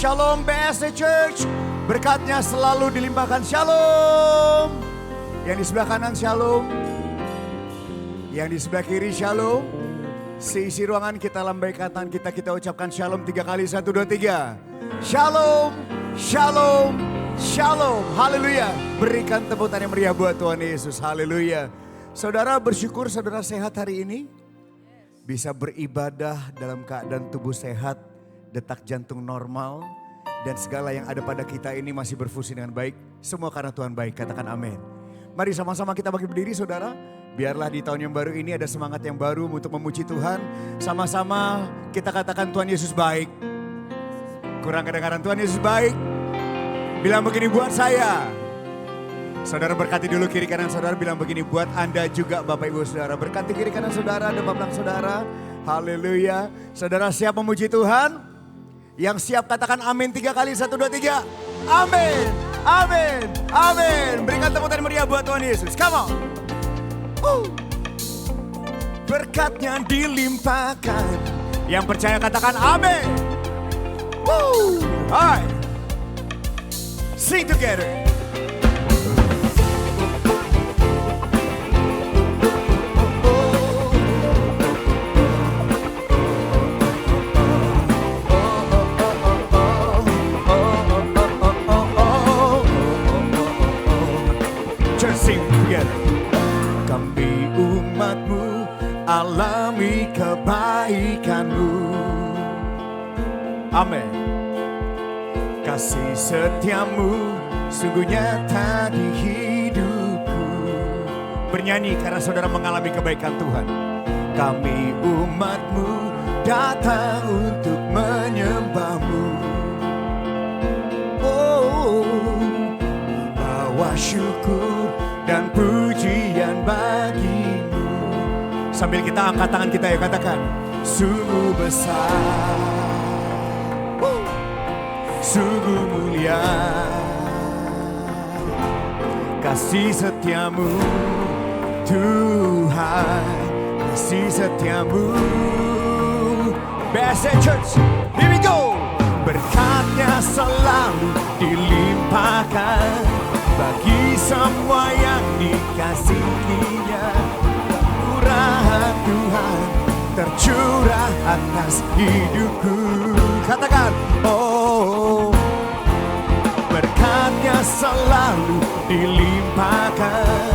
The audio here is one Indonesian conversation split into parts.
Shalom BSD Church. Berkatnya selalu dilimpahkan. Shalom. Yang di sebelah kanan shalom. Yang di sebelah kiri shalom. Seisi ruangan kita lambaikan tangan kita ucapkan shalom 3 kali. 1, 2, 3. Shalom, shalom, shalom. Haleluya. Berikan tepuk tangan yang meriah buat Tuhan Yesus. Haleluya. Saudara bersyukur saudara sehat hari ini. Bisa beribadah dalam keadaan tubuh sehat. Detak jantung normal. Dan segala yang ada pada kita ini masih berfungsi dengan baik. Semua karena Tuhan baik. Katakan amin. Mari sama-sama kita bangkit berdiri saudara. Biarlah di tahun yang baru ini ada semangat yang baru untuk memuji Tuhan. Sama-sama kita katakan Tuhan Yesus baik. Kurang kedengaran, Tuhan Yesus baik. Bilang begini buat saya. Saudara berkati dulu kiri kanan saudara. Bilang begini buat Anda juga Bapak Ibu Saudara. Berkati kiri kanan saudara, depan belakang saudara. Haleluya. Saudara siap memuji Tuhan? Yang siap katakan amin 3 kali. 1, 2, 3. Amin, amin, amin. Berikan tepuk tangan meriah buat Tuhan Yesus. Come on. Berkatnya dilimpahkan. Yang percaya katakan amin. Hai. Sing together. Kami umatmu alami kebaikanmu. Amin. Kasih setiamu sungguh nyata di hidupku. Bernyanyi karena saudara mengalami kebaikan Tuhan. Kami umatmu datang untuk menyembahmu. Oh, membawa syukur dan pujian bagimu. Sambil kita angkat tangan kita ya katakan. Sungguh besar, sungguh mulia kasih setiamu Tuhan, kasih setiamu. BSD Church, here we go. Berkatnya selalu dilimpahkan bagi semua yang dikasihinya. Murahan Tuhan tercurah atas hidupku. Katakan, oh, berkatnya selalu dilimpahkan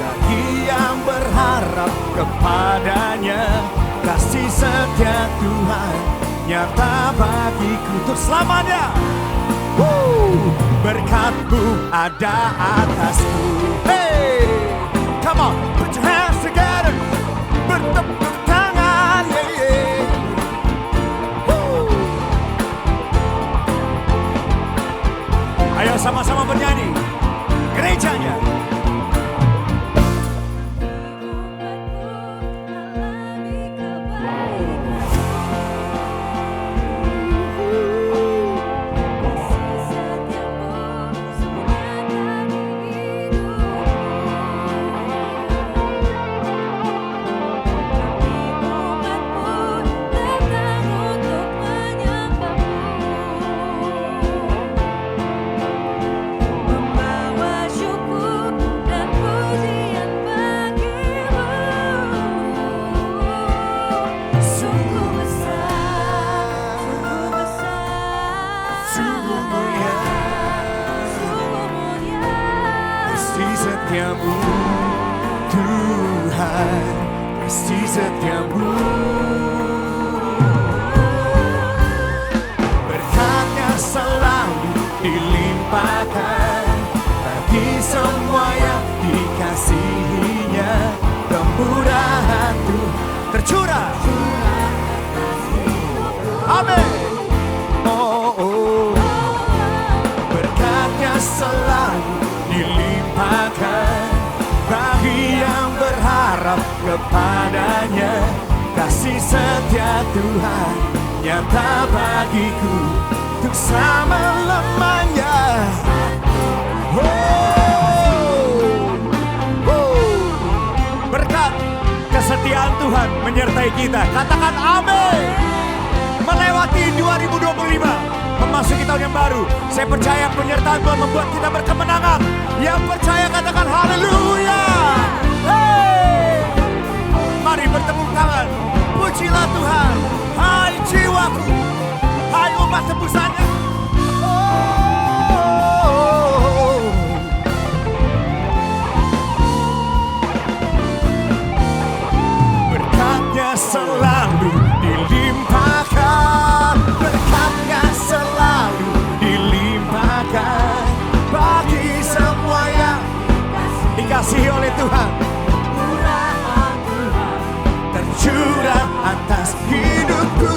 bagi yang berharap kepadanya. Kasih setia Tuhan nyata bagiku untuk selamanya. Berkatmu ada atasku. Hey, come on, put your hands together. Bertepuk tangan, yeah, yeah. Ayo sama-sama bernyanyi. Gerejanya. Berkatnya selalu dilimpahkan bagi semua yang dikasihinya. Kemurahan Tuhan tercurah. Amin. Oh, oh. Berkatnya selalu dilimpahkan bagi yang berharap kepadanya. Kasih setia Tuhan nyata bagiku untuk selama-lamanya. Berkat kesetiaan Tuhan menyertai kita. Katakan amin. Melewati 2025. memasuki tahun yang baru. Saya percaya penyertaan Tuhan membuat kita berkemenangan. Yang percaya katakan haleluya. Hey! Mari bertepuk tangan. Pujilah Tuhan. Hai jiwaku. Hai umat tebusannya. Berkatnya selalu dilimpahkan. Berkatnya selalu dilimpahkan bagi semua yang dikasihi oleh Tuhan. Tercurah atas hidupku.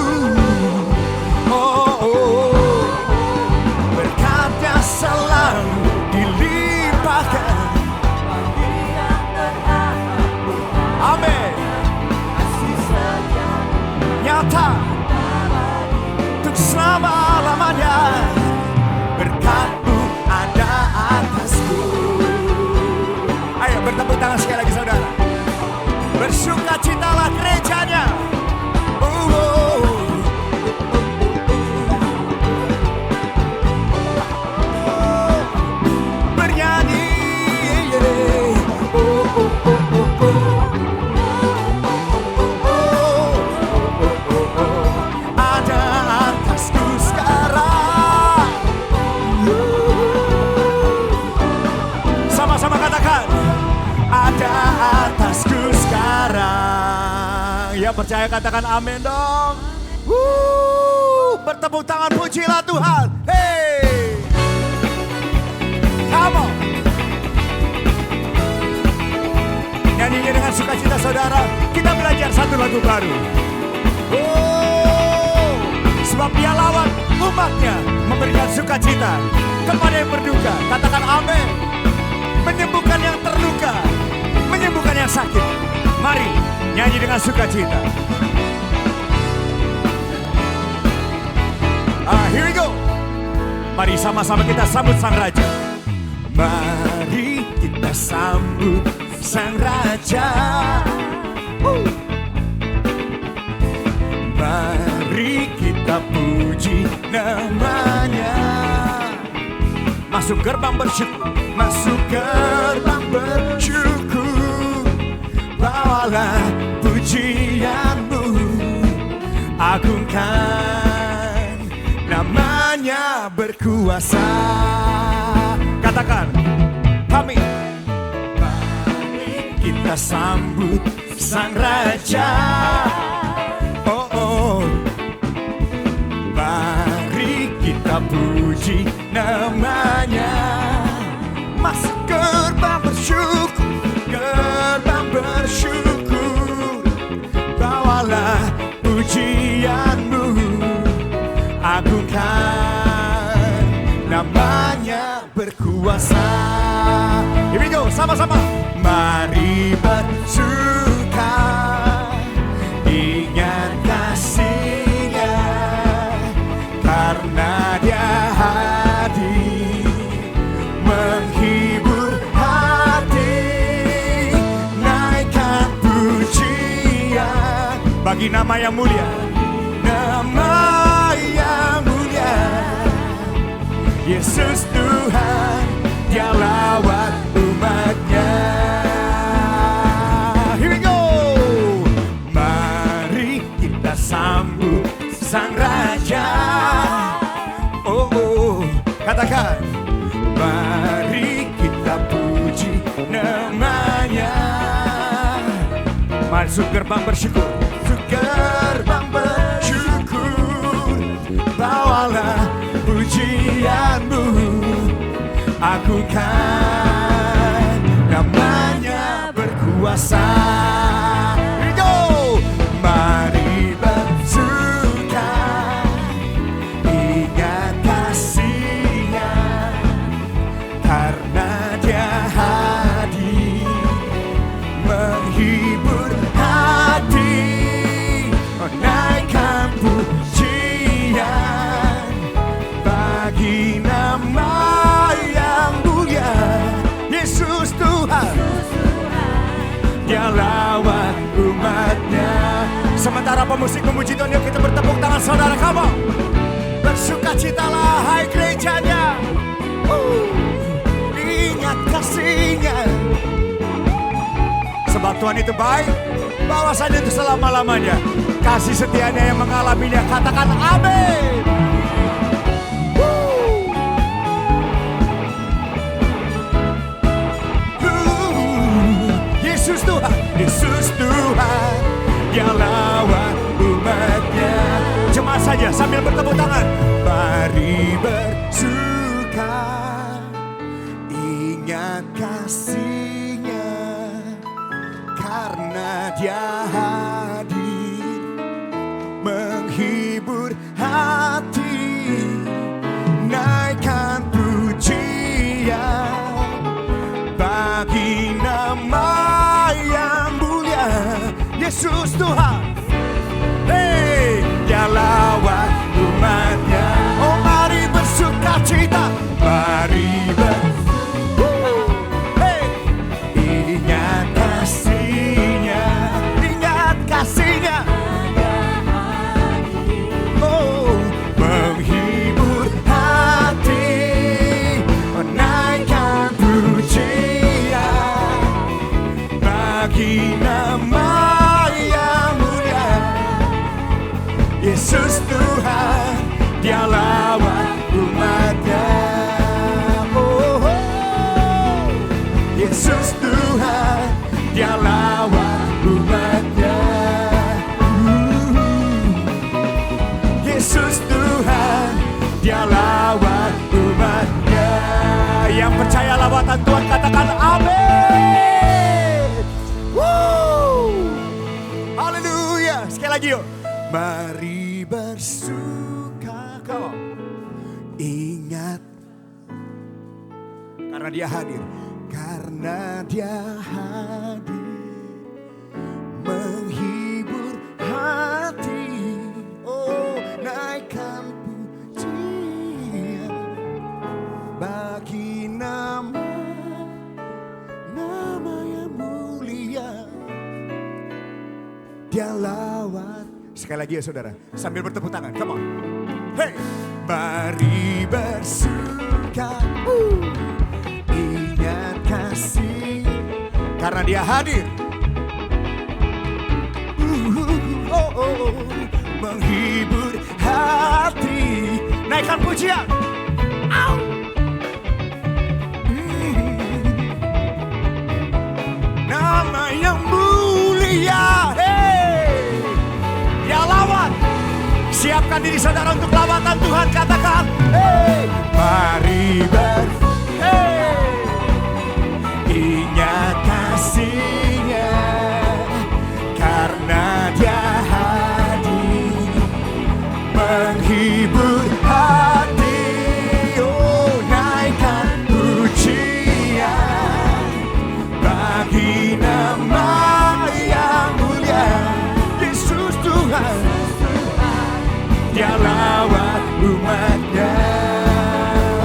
Berkatnya selalu dilimpahkan. Amin. Nyata untuk selama-lamanya. Berkat-Mu ada atasku. Ayo bertepuk tangan sekali lagi saudara. Bersukacitalah gerejanya. Bernyanyi. Ada atasku sekarang. Sama-sama katakan. Ada atasku sekarang. Ya percaya katakan amin dong. Bertepuk tangan pujilah Tuhan. Hey, come on. Nyanyinya dengan sukacita saudara. Kita belajar satu lagu baru. Sebab Dia lawan umatnya, memberikan sukacita kepada yang berduka. Katakan amin. Menyembuhkan yang terluka, menyembuhkan yang sakit. Mari nyanyi dengan sukacita. Here we go. Mari sama-sama kita sambut Sang Raja. Mari kita sambut Sang Raja. Mari kita puji namanya. Masuk gerbang bersyukur. Masuk gerbang bersyukur. Bawalah pujianmu. Agungkan namanya berkuasa. Katakan kami. Mari kita sambut Sang Raja. Mari kita puji namanya. Masuk gerbang bersyukur, gerbang bersyukur. Bawalah pujianmu, agungkan namanya berkuasa. Here we go, sama-sama. Mari bersuka, ingat kasih-Nya, karena Dia hadir menghibur hati. Naikkan pujian bagi nama yang mulia, nama yang mulia. Yesus Tuhan, Dia lawat umat-Nya. Here we go. Mari kita sambut Sang Raja. Katakan. Mari kita puji namanya. Masuk gerbang bersyukur. Masuk gerbang bersyukur. Bawalah pujianmu. Agungkan namanya berkuasa. Here we go. Mari bersuka, ingat kasih-Nya, karena Dia hadir menghibur hati. Naikkan pujian bagi nama yang mulia. Yesus Tuhan, Dia lawat umat-Nya. Sementara pemusik memuji Tuhan, yuk kita bertepuk tangan saudara, come on. bersukacitalah hai gerejanya. Ingat kasih-Nya. Sebab Tuhan itu baik, bahwasanya itu selama-lamanya. Kasih setianya yang mengalaminya, katakan amin. Yesus Tuhan, Yesus Tuhan, Dia lawan umatnya. Jemaat saja sambil bertepuk tangan. Mari bersuka, ingat kasih-Nya, karena Dia hadir menghibur hati. Naikkan pujian bagi nama yang mulia. Yesus Tuhan, hey, Dia lawan umatnya. Oh mari bersukacita, mari hey, ingat kasih-Nya, ingat kasih-Nya. Oh menghibur hati, menaikkan pujian bagi nama yang mulia. Yesus Tuhan, Dia lawan umatnya. Oh, Yesus Tuhan, Dia lawan umatnya. Yesus Tuhan, Dia lawan umatnya. Yang percaya lawatan Tuhan katakan amin. Haleluya. Sekali lagi yuk. Mari bersuka, kau ingat, karena Dia hadir, karena Dia hadir menghibur hati. Oh naikkan pujian bagi nama yang mulia. Dia lawan. Sekali lagi ya saudara, sambil bertepuk tangan, come on. Hey, mari bersuka, ingat kasih, karena Dia hadir. Menghibur hati. Naikkan pujian. Nama yang mulia. Siapkan diri saudara untuk lawatan Tuhan. Katakan, hey, mari ingat kasih-Nya, karena Dia hadir menghibur hati. Oh naikkan pujian bagi nama yang mulia. Yesus Tuhan, Dia lawan umatnya.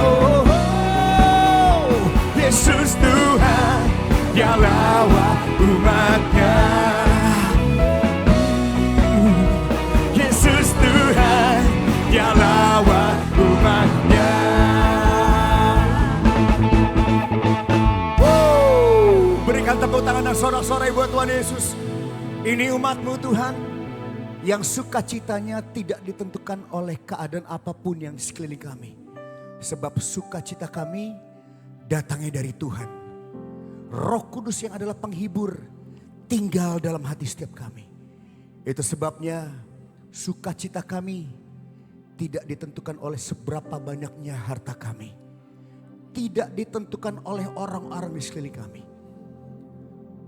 Oh, Yesus Tuhan, Dia lawan umatnya. Yesus Tuhan, Dia lawan umatnya. Berikan tepuk tangan dan sorak-sorai buat Tuhan Yesus. Ini umat-Mu Tuhan, yang sukacitanya tidak ditentukan oleh keadaan apapun yang di sekeliling kami. Sebab sukacita kami datangnya dari Tuhan. Roh Kudus yang adalah penghibur tinggal dalam hati setiap kami. Itu sebabnya sukacita kami tidak ditentukan oleh seberapa banyaknya harta kami. Tidak ditentukan oleh orang-orang di sekeliling kami.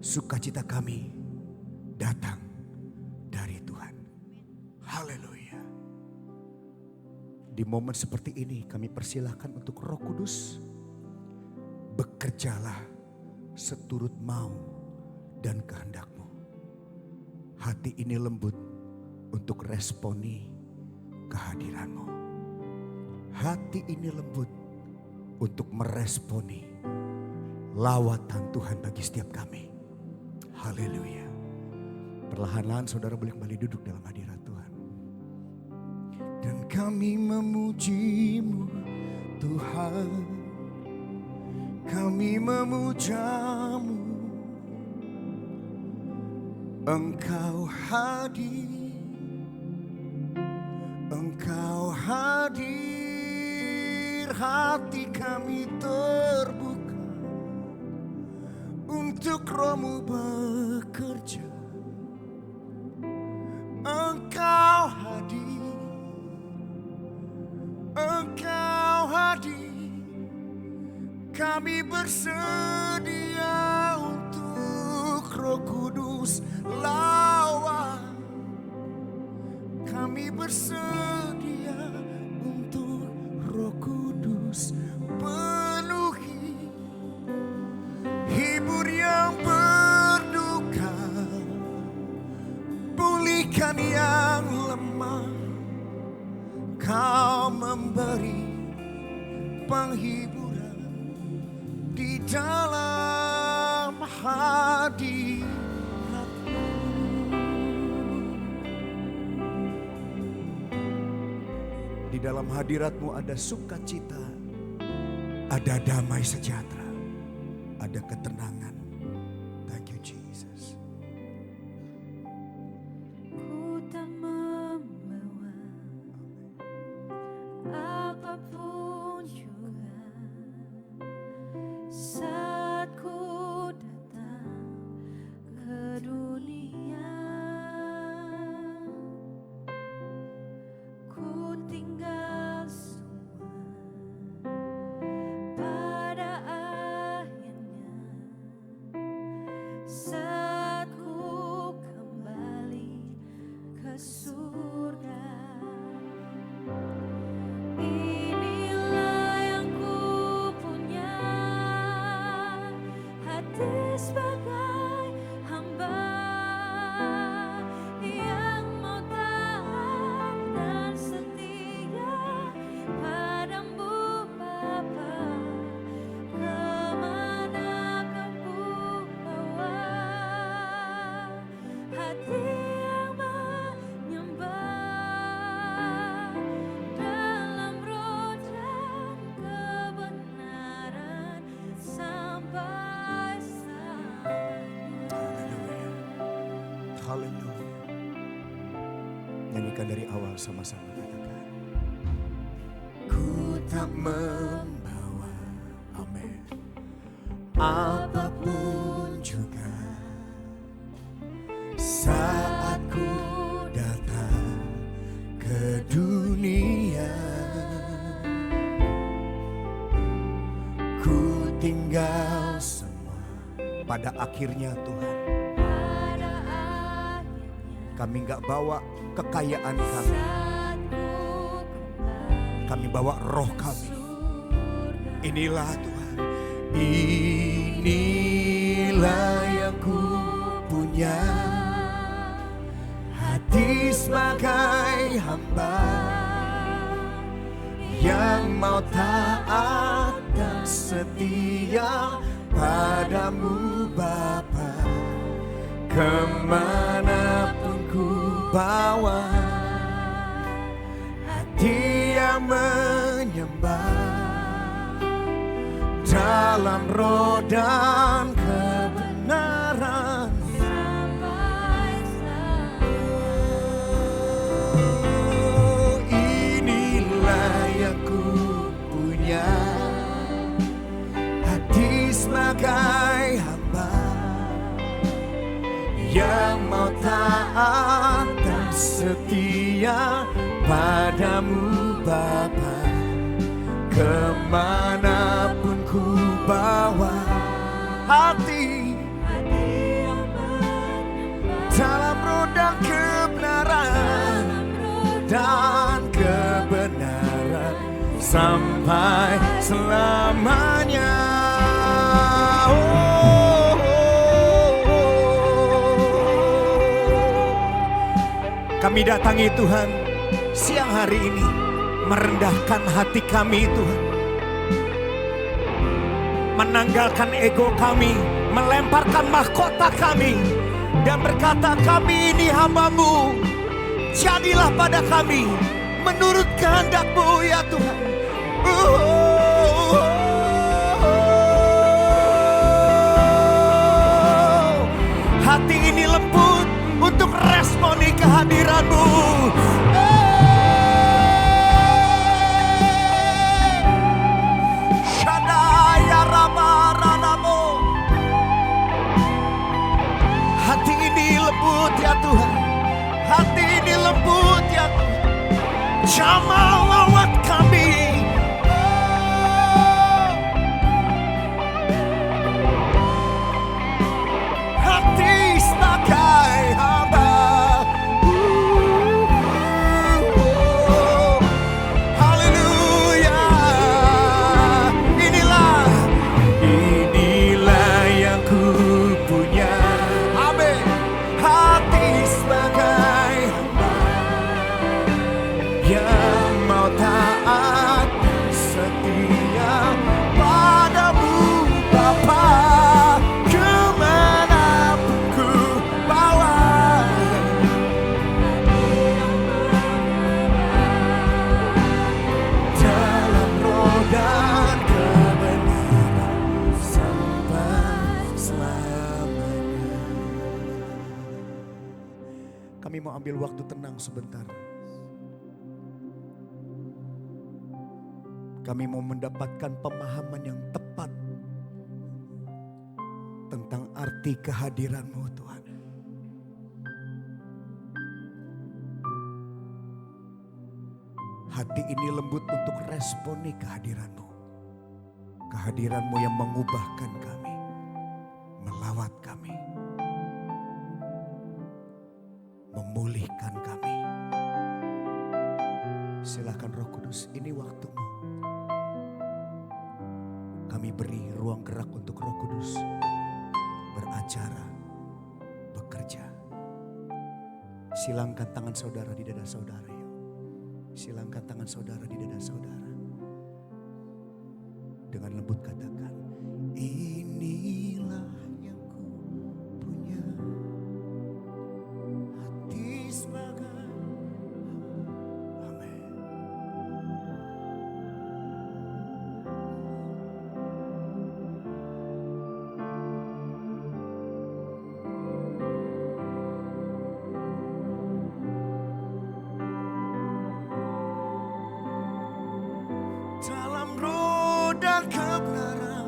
Sukacita kami datang dari Tuhan. Haleluya. Di momen seperti ini kami persilahkan untuk Roh Kudus, bekerjalah seturut mau dan kehendak-Mu. Hati ini lembut untuk responi kehadiran-Mu. Hati ini lembut untuk meresponi lawatan Tuhan bagi setiap kami. Haleluya. Perlahan-lahan saudara boleh kembali duduk dalam hadirat Tuhan. Dan Kami memuji-Mu Tuhan, kami memuja-Mu. Engkau hadir, Engkau hadir, hati kami terbuka untuk Roh-Mu bekerja. Engkau hadir, Engkau hadir, kami bersedia untuk Roh Kudus lawan. Kami bersedia untuk Roh Kudus penuhi. Hibur yang berduka, pulihkan yang lemah. Kau memberi penghiburan di dalam hadirat-Mu. Di dalam hadirat-Mu ada sukacita, ada damai sejahtera, ada ketenangan. Thank you Jesus. Ku tak membawa apapun juga saat ku datang ke dunia. Ku tinggal semua pada akhirnya saat ku kembali ke surga. Inilah yang ku punya, hati sebagai hamba yang mau taat dan setia padamu Bapa. Kemana Kau bawa, hati yang menyembah dalam roh dan kebenaran sampai saatnya. Haleluya. Nyanyikan dari awal sama-sama, katakan. Ku tak membawa, amin, apapun juga saat ku datang ke dunia. Ku tinggal semua pada akhirnya Tuhan. Pada akhirnya Kami gak bawa kekayaan kami, saat ku kembali kami bawa roh kami. surga. Inilah Tuhan, inilah yang ku punya, hati sebagai hamba yang mau taat dan setia padamu Bapa. Kemanapun ku bawa, hati yang menyembah dalam roh dan kebenaran. Sampai Oh, inilah yang ku punya, hati sebagai hamba yang mau taat dan setia padamu Bapa. Kemanapun ku bawa, hati yang menyembah dalam roh dan kebenaran, dan kebenaran sampai selamanya. Kami datangi Tuhan siang hari ini, merendahkan hati kami Tuhan, menanggalkan ego kami, melemparkan mahkota kami, dan berkata, kami ini hamba-Mu, jadilah pada kami menurut kehendak-Mu ya Tuhan. Hati ini lembut untuk responi kehadiran-Mu. Shadaya Rama-Ranamo. Hati ini lembut ya Tuhan. Hati ini lembut ya Tuhan. Jamah lawat kami. Hati sebagai hamba. Haleluya. Inilah yang ku punya. Amin. Hati sebagai hamba yang mau taat setia padamu Bapa, kemanapun ku bawa. Dalam roh dan kebenaran sampai selamanya. Kami mau ambil waktu tenang sebentar. Kami mau mendapatkan pemahaman yang tepat tentang arti kehadiran-Mu Tuhan. Hati ini lembut untuk responi kehadiran-Mu. Kehadiran-Mu yang mengubahkan kami, melawat kami, memulihkan kami. Silakan Roh Kudus, ini waktu-Mu. Kami beri ruang gerak untuk Roh Kudus beracara, bekerja. Silangkan tangan saudara di dada saudara. Yuk. Silangkan tangan saudara di dada saudara. Dengan lembut katakan, inilah yang ku punya. Hati sebagai hamba. Amin. Dalam roh dan kebenaran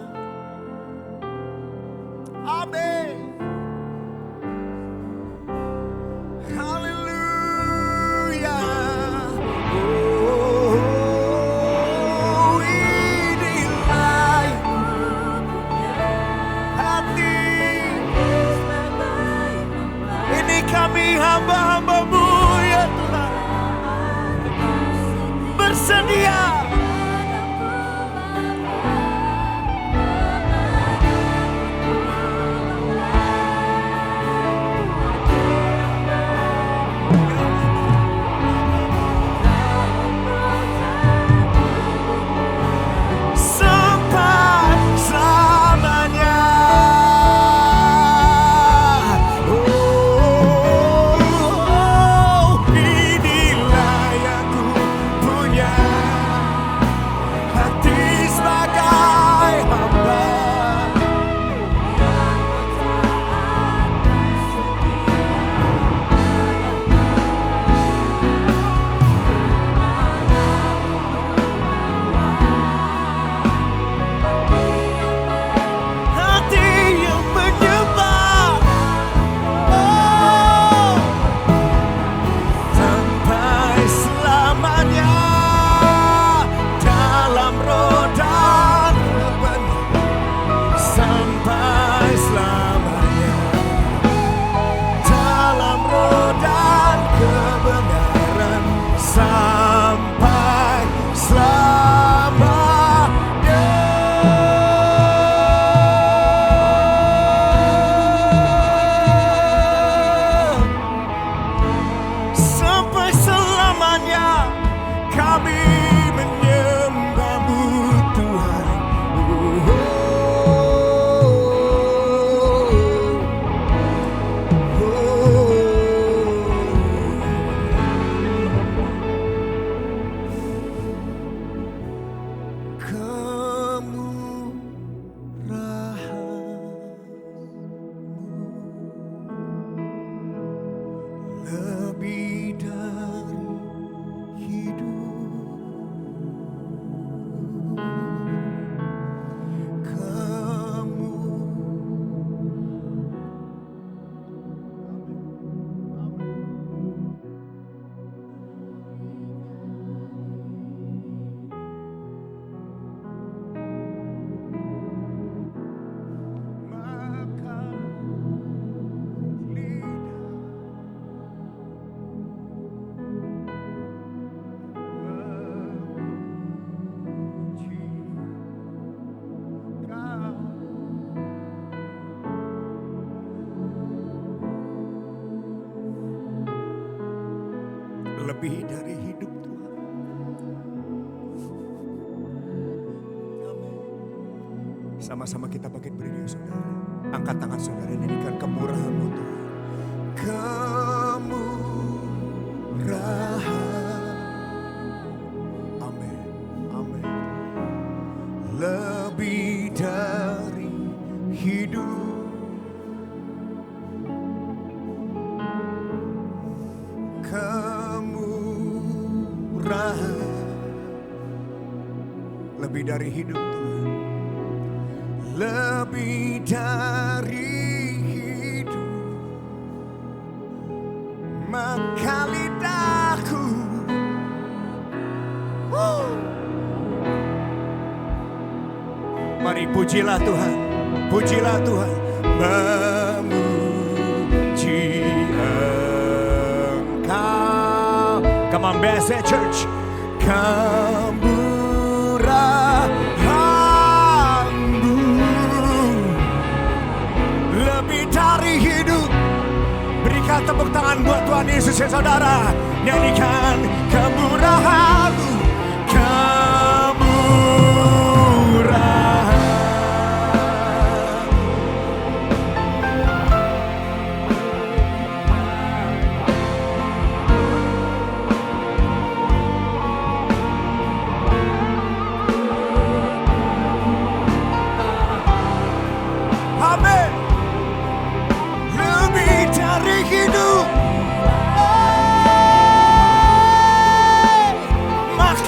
lebih dari hidup Tuhan. Amin. Sama-sama kita bangkit berdiri saudara. Angkat tangan saudara, nyanyikan kemurahan-Mu Tuhan. Kemurahan. Amin. Amin. Lebih dari hidup. Kemurahan. Lebih dari hidup Tuhan. Lebih dari hidup. Maka lidahku mari pujilah Tuhan. Pujilah Tuhan. Memuji Engkau. Come on, Bethesda Church. Kemurahan-Mu lebih dari hidup. Berikan tepuk tangan buat Tuhan Yesus ya saudara. Nyanyikan kemurahan-Mu. Kemurahan. Amin. Lebih dari hidup. Maka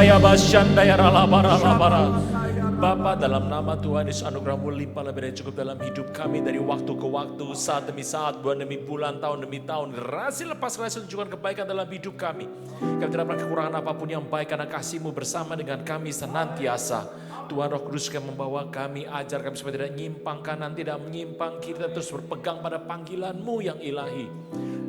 kaya basyandaya ralabara. Bapa, dalam nama Tuhan Yesus, anugerah-Mu limpah lebih dari cukup dalam hidup kami dari waktu ke waktu, saat demi saat, bulan demi bulan, tahun demi tahun. Generasi lepas generasi tunjukkan kebaikan dalam hidup kami. Kami tidak pernah kekurangan apapun yang baik karena kasih-Mu bersama dengan kami senantiasa. Tuhan Roh Kudus yang membawa kami, ajar kami supaya tidak menyimpang kanan, tidak menyimpang kiri, kita terus berpegang pada panggilan-Mu yang ilahi.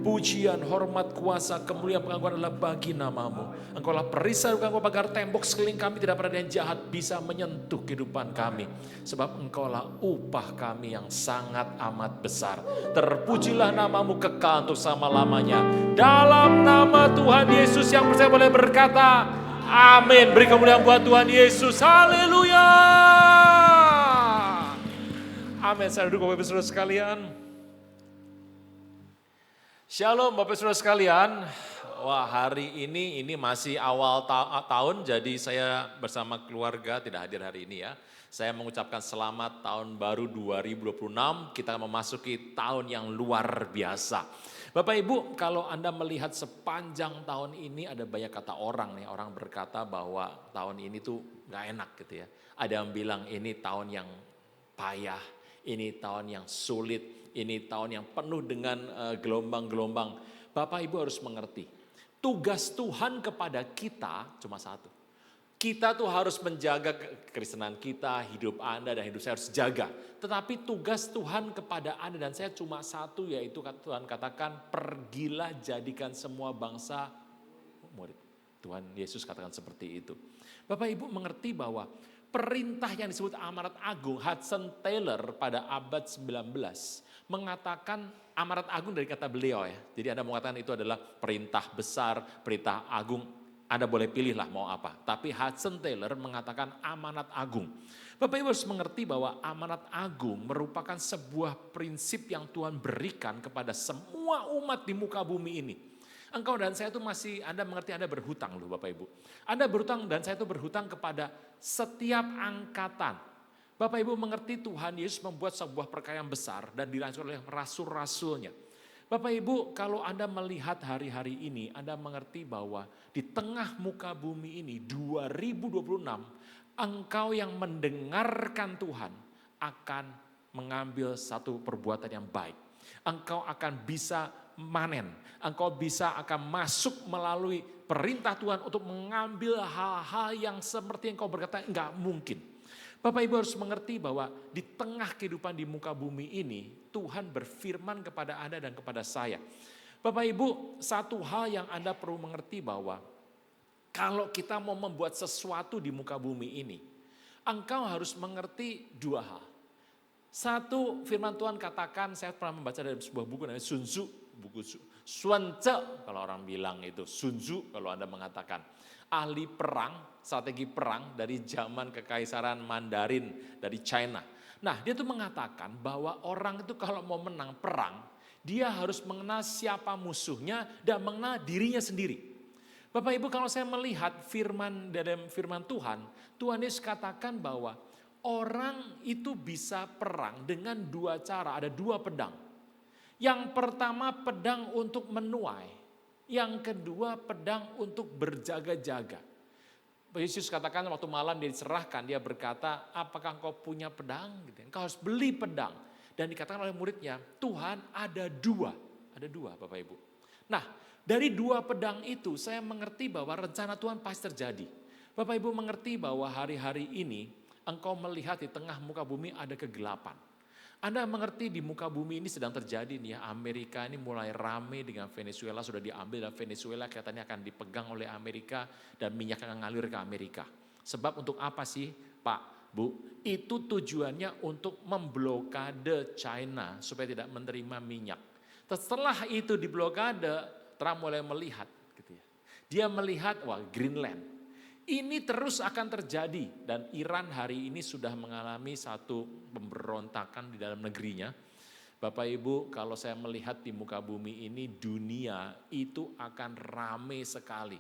Pujian, hormat, kuasa, kemuliaan, pengakuan adalah bagi nama-Mu. Engkau lah perisai Engkau pagar tembok sekeliling kami, tidak pernah ada yang jahat bisa menyentuh kehidupan kami. Sebab Engkau lah upah kami yang sangat amat besar. Terpujilah nama-Mu kekal untuk selama-lamanya. Dalam nama Tuhan Yesus yang percaya boleh berkata, amin. Beri kemuliaan buat Tuhan Yesus. Haleluya. Amin. Saya duduk Bapak Ibu Saudara sekalian. Shalom Bapak Saudara sekalian. Wah, hari ini masih awal tahun, jadi saya bersama keluarga tidak hadir hari ini ya. Saya mengucapkan selamat tahun baru 2026, kita memasuki tahun yang luar biasa. Bapak Ibu, kalau Anda melihat sepanjang tahun ini ada banyak kata orang nih, orang berkata bahwa tahun ini tuh gak enak gitu ya. Ada yang bilang ini tahun yang payah, ini tahun yang sulit. Ini tahun yang penuh dengan gelombang-gelombang. Bapak Ibu harus mengerti, tugas Tuhan kepada kita cuma satu. Kita tuh harus menjaga kekristenan kita, hidup Anda dan hidup saya harus jaga. Tetapi tugas Tuhan kepada Anda dan saya cuma satu, yaitu Tuhan katakan, pergilah jadikan semua bangsa murid. Tuhan Yesus katakan seperti itu. Bapak Ibu mengerti bahwa perintah yang disebut amanat agung, Hudson Taylor pada abad 19 mengatakan amanat agung dari kata beliau ya. Jadi Anda mengatakan itu adalah perintah besar, perintah agung. Anda boleh pilihlah mau apa. Tapi Hudson Taylor mengatakan amanat agung. Bapak Ibu harus mengerti bahwa amanat agung merupakan sebuah prinsip yang Tuhan berikan kepada semua umat di muka bumi ini. Engkau dan saya itu masih, Anda mengerti Anda berhutang loh Bapak Ibu. Anda berhutang dan saya itu berhutang kepada setiap angkatan. Bapak Ibu mengerti Tuhan Yesus membuat sebuah perkayaan besar dan dilanjutkan oleh rasul-rasulnya. Bapak Ibu kalau Anda melihat hari-hari ini, Anda mengerti bahwa di tengah muka bumi ini 2026, engkau yang mendengarkan Tuhan akan mengambil satu perbuatan yang baik. Engkau akan bisa manen, engkau bisa akan masuk melalui perintah Tuhan untuk mengambil hal-hal yang seperti yang kau berkata enggak mungkin. Bapak Ibu harus mengerti bahwa di tengah kehidupan di muka bumi ini, Tuhan berfirman kepada Anda dan kepada saya. Bapak Ibu, satu hal yang Anda perlu mengerti bahwa kalau kita mau membuat sesuatu di muka bumi ini, engkau harus mengerti dua hal. Satu, firman Tuhan katakan, saya pernah membaca dalam sebuah buku namanya Sun Tzu, buku Sun Tzu kalau orang bilang itu, Sun Tzu kalau Anda mengatakan. Ahli perang, strategi perang dari zaman kekaisaran Mandarin dari China. Nah dia tuh mengatakan bahwa orang itu kalau mau menang perang, dia harus mengenal siapa musuhnya dan mengenal dirinya sendiri. Bapak Ibu kalau saya melihat firman dalam firman Tuhan, Tuhan Yesus katakan bahwa orang itu bisa perang dengan dua cara, ada dua pedang. Yang pertama pedang untuk menuai. Yang kedua pedang untuk berjaga-jaga. Yesus katakan waktu malam dia diserahkan, dia berkata, apakah engkau punya pedang? Engkau harus beli pedang. Dan dikatakan oleh muridnya, Tuhan ada dua Bapak Ibu. Nah dari dua pedang itu saya mengerti bahwa rencana Tuhan pasti terjadi. Bapak Ibu mengerti bahwa hari-hari ini engkau melihat di tengah muka bumi ada kegelapan. Anda mengerti di muka bumi ini sedang terjadi nih ya, Amerika ini mulai rame dengan Venezuela, sudah diambil dan Venezuela kelihatannya akan dipegang oleh Amerika dan minyak akan ngalir ke Amerika. Sebab untuk apa sih Pak, Bu? Itu tujuannya untuk memblokade China supaya tidak menerima minyak. Setelah itu diblokade, Trump mulai melihat gitu ya. Dia melihat wah Greenland. Ini terus akan terjadi dan Iran hari ini sudah mengalami satu pemberontakan di dalam negerinya. Bapak Ibu kalau saya melihat di muka bumi ini dunia itu akan rame sekali.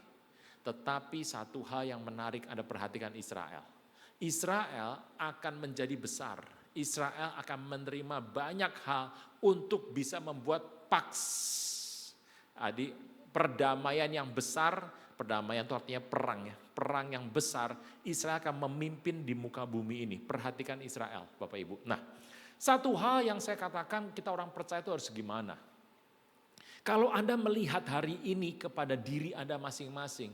Tetapi satu hal yang menarik Anda perhatikan Israel. Israel akan menjadi besar. Israel akan menerima banyak hal untuk bisa membuat paks. Perdamaian yang besar Perdamaian itu artinya perang ya. Perang yang besar, Israel akan memimpin di muka bumi ini. Perhatikan Israel Bapak Ibu. Nah, satu hal yang saya katakan kita orang percaya itu harus gimana? Kalau Anda melihat hari ini kepada diri Anda masing-masing,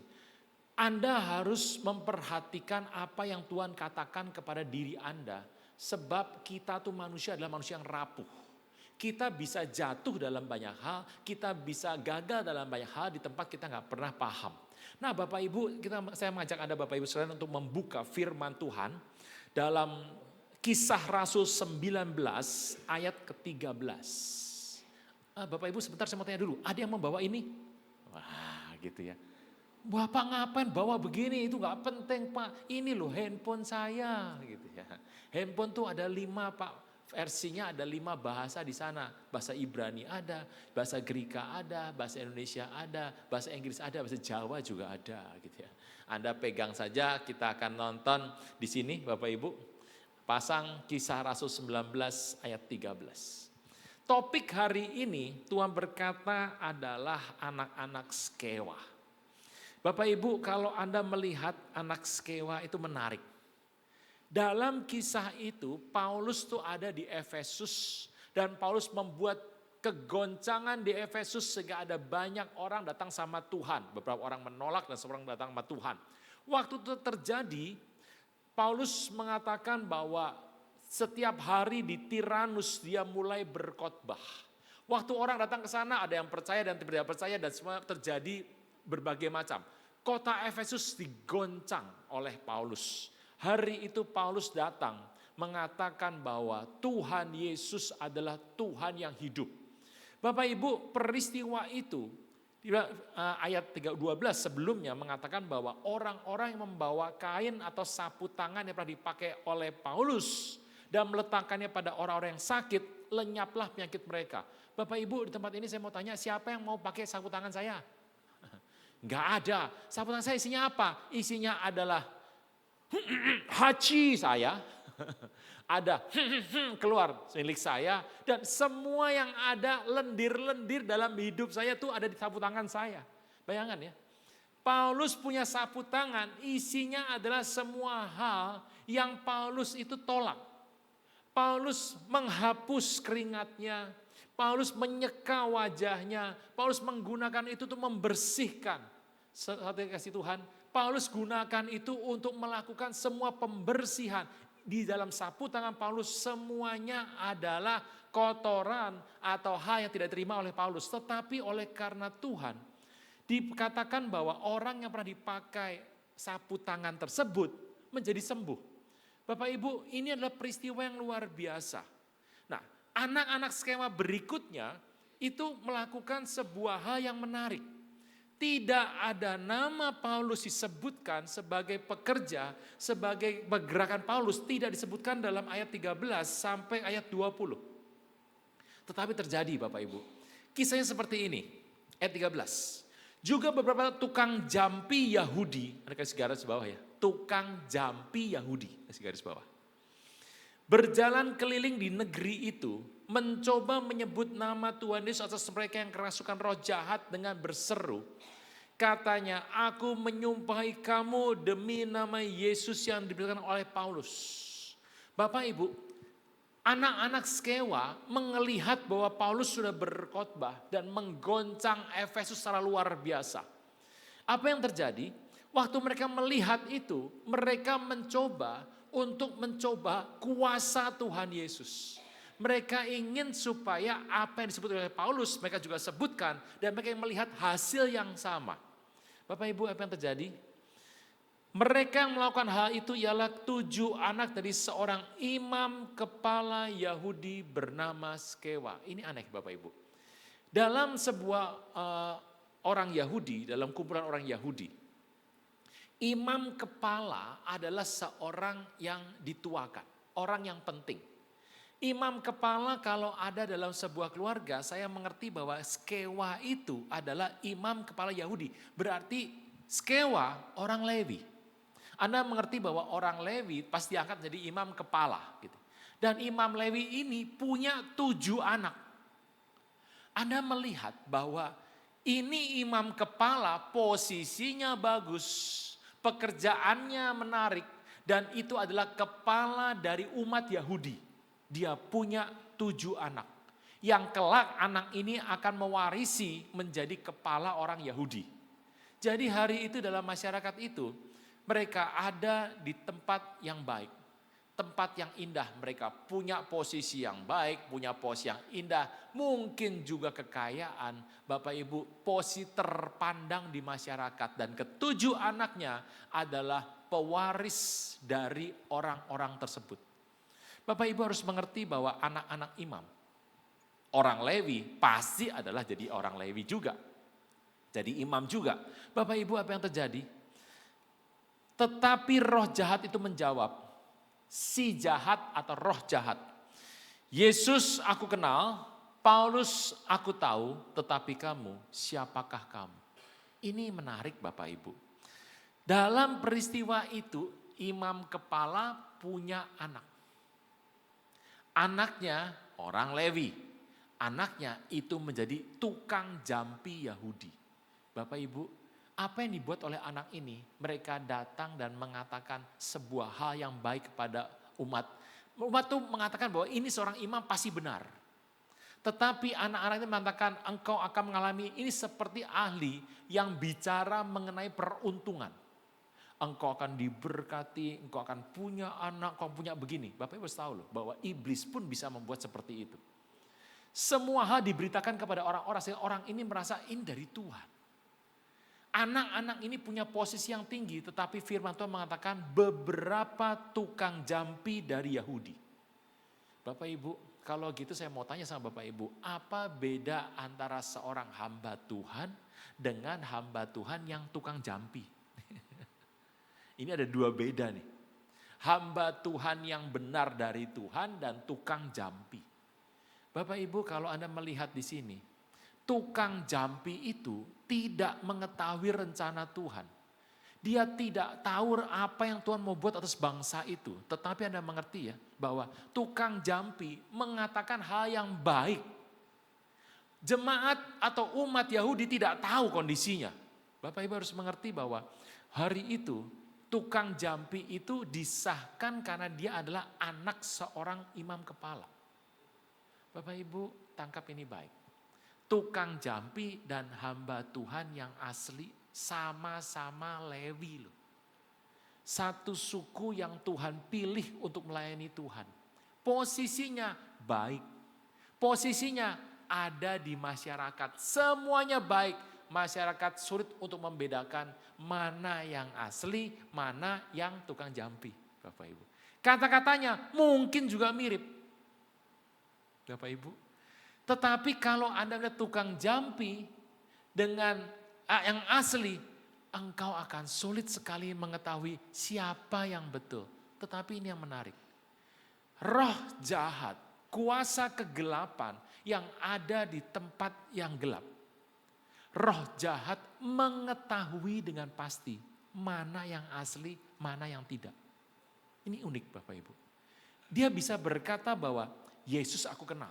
Anda harus memperhatikan apa yang Tuhan katakan kepada diri Anda. Sebab kita tuh manusia adalah manusia yang rapuh. Kita bisa jatuh dalam banyak hal, kita bisa gagal dalam banyak hal di tempat kita nggak pernah paham. Nah Bapak Ibu, saya mengajak Anda Bapak Ibu sekalian untuk membuka firman Tuhan dalam Kisah Rasul 19 ayat ke-13. Bapak Ibu sebentar saya mau tanya dulu, ada yang membawa ini? Wah gitu ya. Bapak ngapain bawa begini, itu gak penting Pak. Ini loh handphone saya gitu ya. Handphone tuh ada 5 Pak, versinya ada 5 bahasa di sana. Bahasa Ibrani ada, bahasa Greka ada, bahasa Indonesia ada, bahasa Inggris ada, bahasa Jawa juga ada gitu ya. Anda pegang saja, kita akan nonton di sini Bapak Ibu. Pasang Kisah Rasul 19 ayat 13. Topik hari ini Tuhan berkata adalah anak-anak Skewa. Bapak Ibu kalau Anda melihat anak Skewa itu menarik. Dalam kisah itu Paulus tuh ada di Efesus dan Paulus membuat kegoncangan di Efesus sehingga ada banyak orang datang sama Tuhan. Beberapa orang menolak dan seorang datang sama Tuhan. Waktu itu terjadi Paulus mengatakan bahwa setiap hari di Tiranus dia mulai berkhotbah. Waktu orang datang ke sana ada yang percaya dan tidak percaya dan semua terjadi berbagai macam. Kota Efesus digoncang oleh Paulus. Hari itu Paulus datang mengatakan bahwa Tuhan Yesus adalah Tuhan yang hidup. Bapak Ibu peristiwa itu ayat 12 sebelumnya mengatakan bahwa orang-orang yang membawa kain atau sapu tangan yang pernah dipakai oleh Paulus dan meletakkannya pada orang-orang yang sakit, lenyaplah penyakit mereka. Bapak Ibu di tempat ini saya mau tanya, siapa yang mau pakai sapu tangan saya? Enggak ada. Sapu tangan saya isinya apa? Isinya adalah haji saya. Ada keluar milik saya dan semua yang ada lendir-lendir dalam hidup saya tuh ada di sapu tangan saya. Bayangan ya. Paulus punya sapu tangan, isinya adalah semua hal yang Paulus itu tolak. Paulus menghapus keringatnya, Paulus menyeka wajahnya, Paulus menggunakan itu untuk membersihkan. Satu kasih Tuhan, Paulus gunakan itu untuk melakukan semua pembersihan. Di dalam sapu tangan Paulus semuanya adalah kotoran atau hal yang tidak diterima oleh Paulus. Tetapi oleh karena Tuhan dikatakan bahwa orang yang pernah dipakai sapu tangan tersebut menjadi sembuh. Bapak Ibu ini adalah peristiwa yang luar biasa. Nah anak-anak Skewa berikutnya itu melakukan sebuah hal yang menarik. Tidak ada nama Paulus disebutkan sebagai pekerja, sebagai pergerakan Paulus tidak disebutkan dalam ayat 13 sampai ayat 20. Tetapi terjadi Bapak Ibu. Kisahnya seperti ini, ayat 13. Juga beberapa tukang jampi Yahudi, ada kasih garis bawah ya, tukang jampi Yahudi, kasih garis bawah. Berjalan keliling di negeri itu, mencoba menyebut nama Tuhan Yesus atas mereka yang kerasukan roh jahat dengan berseru. Katanya, aku menyumpahi kamu demi nama Yesus yang diberikan oleh Paulus. Bapak Ibu, anak-anak Skewa melihat bahwa Paulus sudah berkhotbah dan menggoncang Efesus secara luar biasa. Apa yang terjadi? Waktu mereka melihat itu, mereka mencoba kuasa Tuhan Yesus. Mereka ingin supaya apa yang disebut oleh Paulus mereka juga sebutkan dan mereka melihat hasil yang sama. Bapak Ibu apa yang terjadi? Mereka yang melakukan hal itu ialah 7 anak dari seorang imam kepala Yahudi bernama Skewa. Ini aneh Bapak Ibu. Dalam sebuah orang Yahudi, dalam kumpulan orang Yahudi, imam kepala adalah seorang yang dituakan, orang yang penting. Imam kepala kalau ada dalam sebuah keluarga, saya mengerti bahwa Skewa itu adalah imam kepala Yahudi. Berarti Skewa orang Lewi. Anda mengerti bahwa orang Lewi pasti diangkat menjadi imam kepala. Gitu. Dan imam Lewi ini punya 7 anak. Anda melihat bahwa Ini imam kepala, posisinya bagus, pekerjaannya menarik, dan itu adalah kepala dari umat Yahudi. Dia punya 7 anak, yang kelak anak ini akan mewarisi menjadi kepala orang Yahudi. Jadi hari itu dalam masyarakat itu, mereka ada di tempat yang baik, tempat yang indah. Mereka punya posisi yang baik, punya posisi yang indah, mungkin juga kekayaan. Bapak Ibu, posisi terpandang di masyarakat, dan ke-7 anaknya adalah pewaris dari orang-orang tersebut. Bapak Ibu harus mengerti bahwa anak-anak imam, orang Lewi pasti adalah jadi orang Lewi juga. Jadi imam juga. Bapak Ibu, apa yang terjadi? Tetapi roh jahat itu menjawab, si jahat atau roh jahat, Yesus aku kenal, Paulus aku tahu, tetapi kamu, siapakah kamu? Ini menarik Bapak Ibu. Dalam peristiwa itu, imam kepala punya anak. Anaknya orang Lewi. Anaknya itu menjadi tukang jampi Yahudi. Bapak Ibu, apa yang dibuat oleh anak ini? Mereka datang dan mengatakan sebuah hal yang baik kepada umat. Umat itu mengatakan bahwa ini seorang imam pasti benar. Tetapi anak-anak ini mengatakan engkau akan mengalami ini seperti ahli yang bicara mengenai peruntungan. Engkau akan diberkati, engkau akan punya anak, engkau punya begini. Bapak Ibu harus tahu loh bahwa iblis pun bisa membuat seperti itu. Semua hal diberitakan kepada orang-orang sehingga orang ini merasa ini dari Tuhan. Anak-anak ini punya posisi yang tinggi, tetapi firman Tuhan mengatakan beberapa tukang jampi dari Yahudi. Bapak Ibu, kalau gitu saya mau tanya sama Bapak Ibu, apa beda antara seorang hamba Tuhan dengan hamba Tuhan yang tukang jampi? Ini ada 2 beda nih. Hamba Tuhan yang benar dari Tuhan dan tukang jampi. Bapak Ibu, kalau Anda melihat di sini, tukang jampi itu tidak mengetahui rencana Tuhan. Dia tidak tahu apa yang Tuhan mau buat atas bangsa itu. Tetapi Anda mengerti ya, bahwa tukang jampi mengatakan hal yang baik. Jemaat atau umat Yahudi tidak tahu kondisinya. Bapak Ibu harus mengerti bahwa hari itu tukang jampi itu disahkan karena dia adalah anak seorang imam kepala. Bapak Ibu tangkap ini baik. Tukang jampi dan hamba Tuhan yang asli sama-sama Lewi loh. Satu suku yang Tuhan pilih untuk melayani Tuhan. Posisinya baik. Posisinya ada di masyarakat. Semuanya baik. Masyarakat sulit untuk membedakan mana yang asli, mana yang tukang jampi. Bapak Ibu. Kata-katanya mungkin juga mirip. Bapak Ibu. Tetapi kalau Anda melihat tukang jampi dengan yang asli, engkau akan sulit sekali mengetahui siapa yang betul. Tetapi ini yang menarik. Roh jahat, kuasa kegelapan yang ada di tempat yang gelap. Roh jahat mengetahui dengan pasti mana yang asli, mana yang tidak. Ini unik Bapak Ibu. Dia bisa berkata bahwa Yesus aku kenal.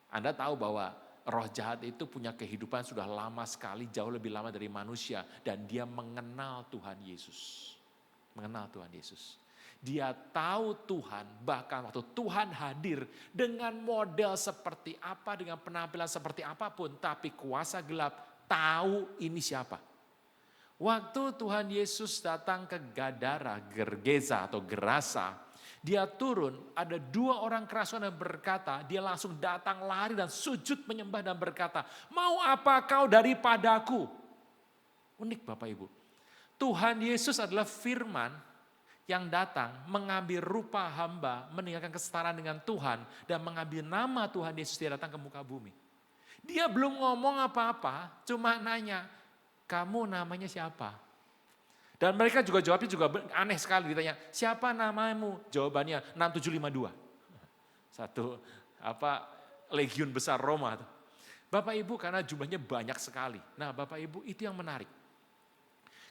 Anda tahu bahwa roh jahat itu punya kehidupan sudah lama sekali, jauh lebih lama dari manusia. Dan dia mengenal Tuhan Yesus. Mengenal Tuhan Yesus. Dia tahu Tuhan, bahkan waktu Tuhan hadir dengan model seperti apa, dengan penampilan seperti apapun. Tapi kuasa gelap tahu ini siapa. Waktu Tuhan Yesus datang ke Gadara, Gergeza atau Gerasa. Dia turun, ada 2 orang kerasukan yang berkata, dia langsung datang lari dan sujud menyembah dan berkata, mau apa kau daripadaku? Unik Bapak Ibu. Tuhan Yesus adalah firman yang datang mengambil rupa hamba, meninggalkan kesetaraan dengan Tuhan dan mengambil nama Tuhan Yesus, dia datang ke muka bumi. Dia belum ngomong apa-apa, cuma nanya, kamu namanya siapa? Dan mereka juga jawabnya juga aneh sekali, ditanya, siapa namamu? Jawabannya 6752. Satu legiun besar Roma. Bapak Ibu karena jumlahnya banyak sekali. Nah Bapak Ibu itu yang menarik.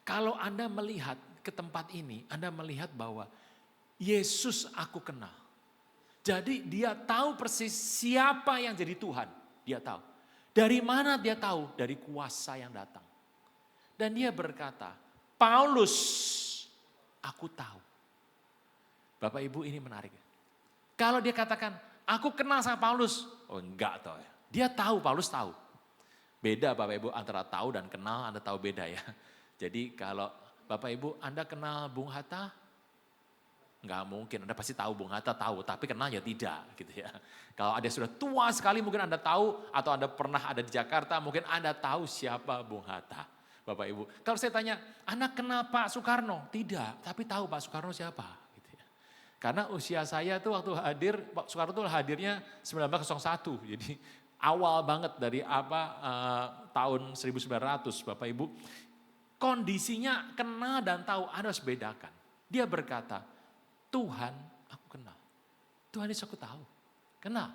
Kalau Anda melihat ke tempat ini, Anda melihat bahwa Yesus aku kenal. Jadi dia tahu persis siapa yang jadi Tuhan, dia tahu. Dari mana dia tahu? Dari kuasa yang datang. Dan dia berkata, Paulus, aku tahu. Bapak Ibu ini menarik. Kalau dia katakan, aku kenal sama Paulus. Oh enggak toh ya. Dia tahu, Paulus tahu. Beda Bapak Ibu antara tahu dan kenal, Anda tahu beda ya. Jadi kalau Bapak Ibu Anda kenal Bung Hatta, enggak mungkin, Anda pasti tahu Bung Hatta tahu, tapi kenal ya tidak gitu ya. Kalau ada sudah tua sekali mungkin Anda tahu, atau Anda pernah ada di Jakarta mungkin Anda tahu siapa Bung Hatta. Bapak Ibu, kalau saya tanya, Anda kenal Pak Soekarno? Tidak, tapi tahu Pak Soekarno siapa. Gitu ya. Karena usia saya tuh waktu hadir, Pak Soekarno tuh hadirnya 1901, jadi awal banget dari tahun 1900 Bapak Ibu. Kondisinya kenal dan tahu, Anda harus bedakan. Dia berkata, Tuhan aku kenal, Tuhan Yesus aku tahu, kenal.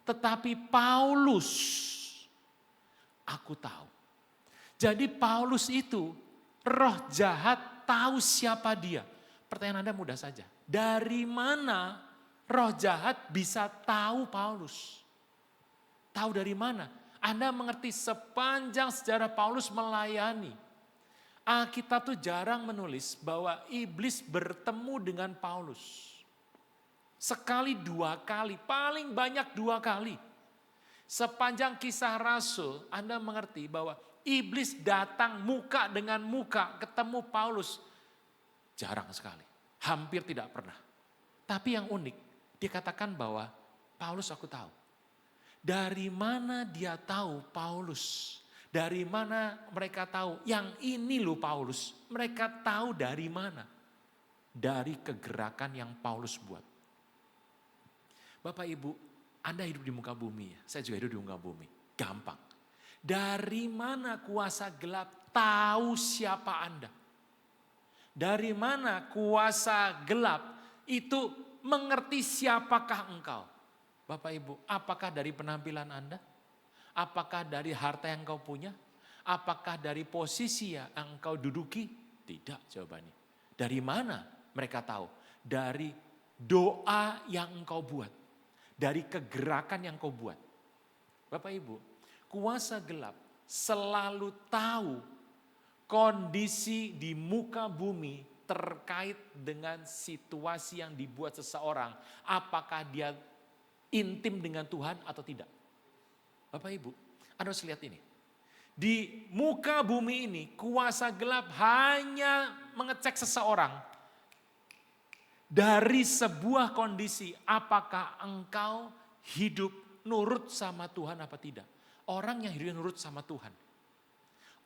Tetapi Paulus aku tahu. Jadi Paulus itu roh jahat tahu siapa dia. Pertanyaan Anda mudah saja. Dari mana roh jahat bisa tahu Paulus? Tahu dari mana? Anda mengerti sepanjang sejarah Paulus melayani. Alkitab tuh jarang menulis bahwa iblis bertemu dengan Paulus. Sekali, dua kali, paling banyak 2 kali. Sepanjang kisah Rasul, Anda mengerti bahwa iblis datang muka dengan muka ketemu Paulus. Jarang sekali, hampir tidak pernah. Tapi yang unik, dikatakan bahwa Paulus aku tahu. Dari mana dia tahu Paulus? Dari mana mereka tahu? Yang ini loh Paulus. Mereka tahu dari mana? Dari kegerakan yang Paulus buat. Bapak Ibu, Anda hidup di muka bumi ya. Saya juga hidup di muka bumi. Gampang. Dari mana kuasa gelap tahu siapa Anda? Dari mana kuasa gelap itu mengerti siapakah engkau? Bapak Ibu, apakah dari penampilan Anda? Apakah dari harta yang engkau punya? Apakah dari posisi yang engkau duduki? Tidak jawabannya. Dari mana mereka tahu? Dari doa yang engkau buat. Dari kegerakan yang engkau buat. Bapak Ibu, kuasa gelap selalu tahu kondisi di muka bumi terkait dengan situasi yang dibuat seseorang. Apakah dia intim dengan Tuhan atau tidak. Bapak Ibu, Anda harus lihat ini. Di muka bumi ini kuasa gelap hanya mengecek seseorang. Dari sebuah kondisi apakah engkau hidup nurut sama Tuhan apa tidak. Orang yang hidupnya nurut sama Tuhan.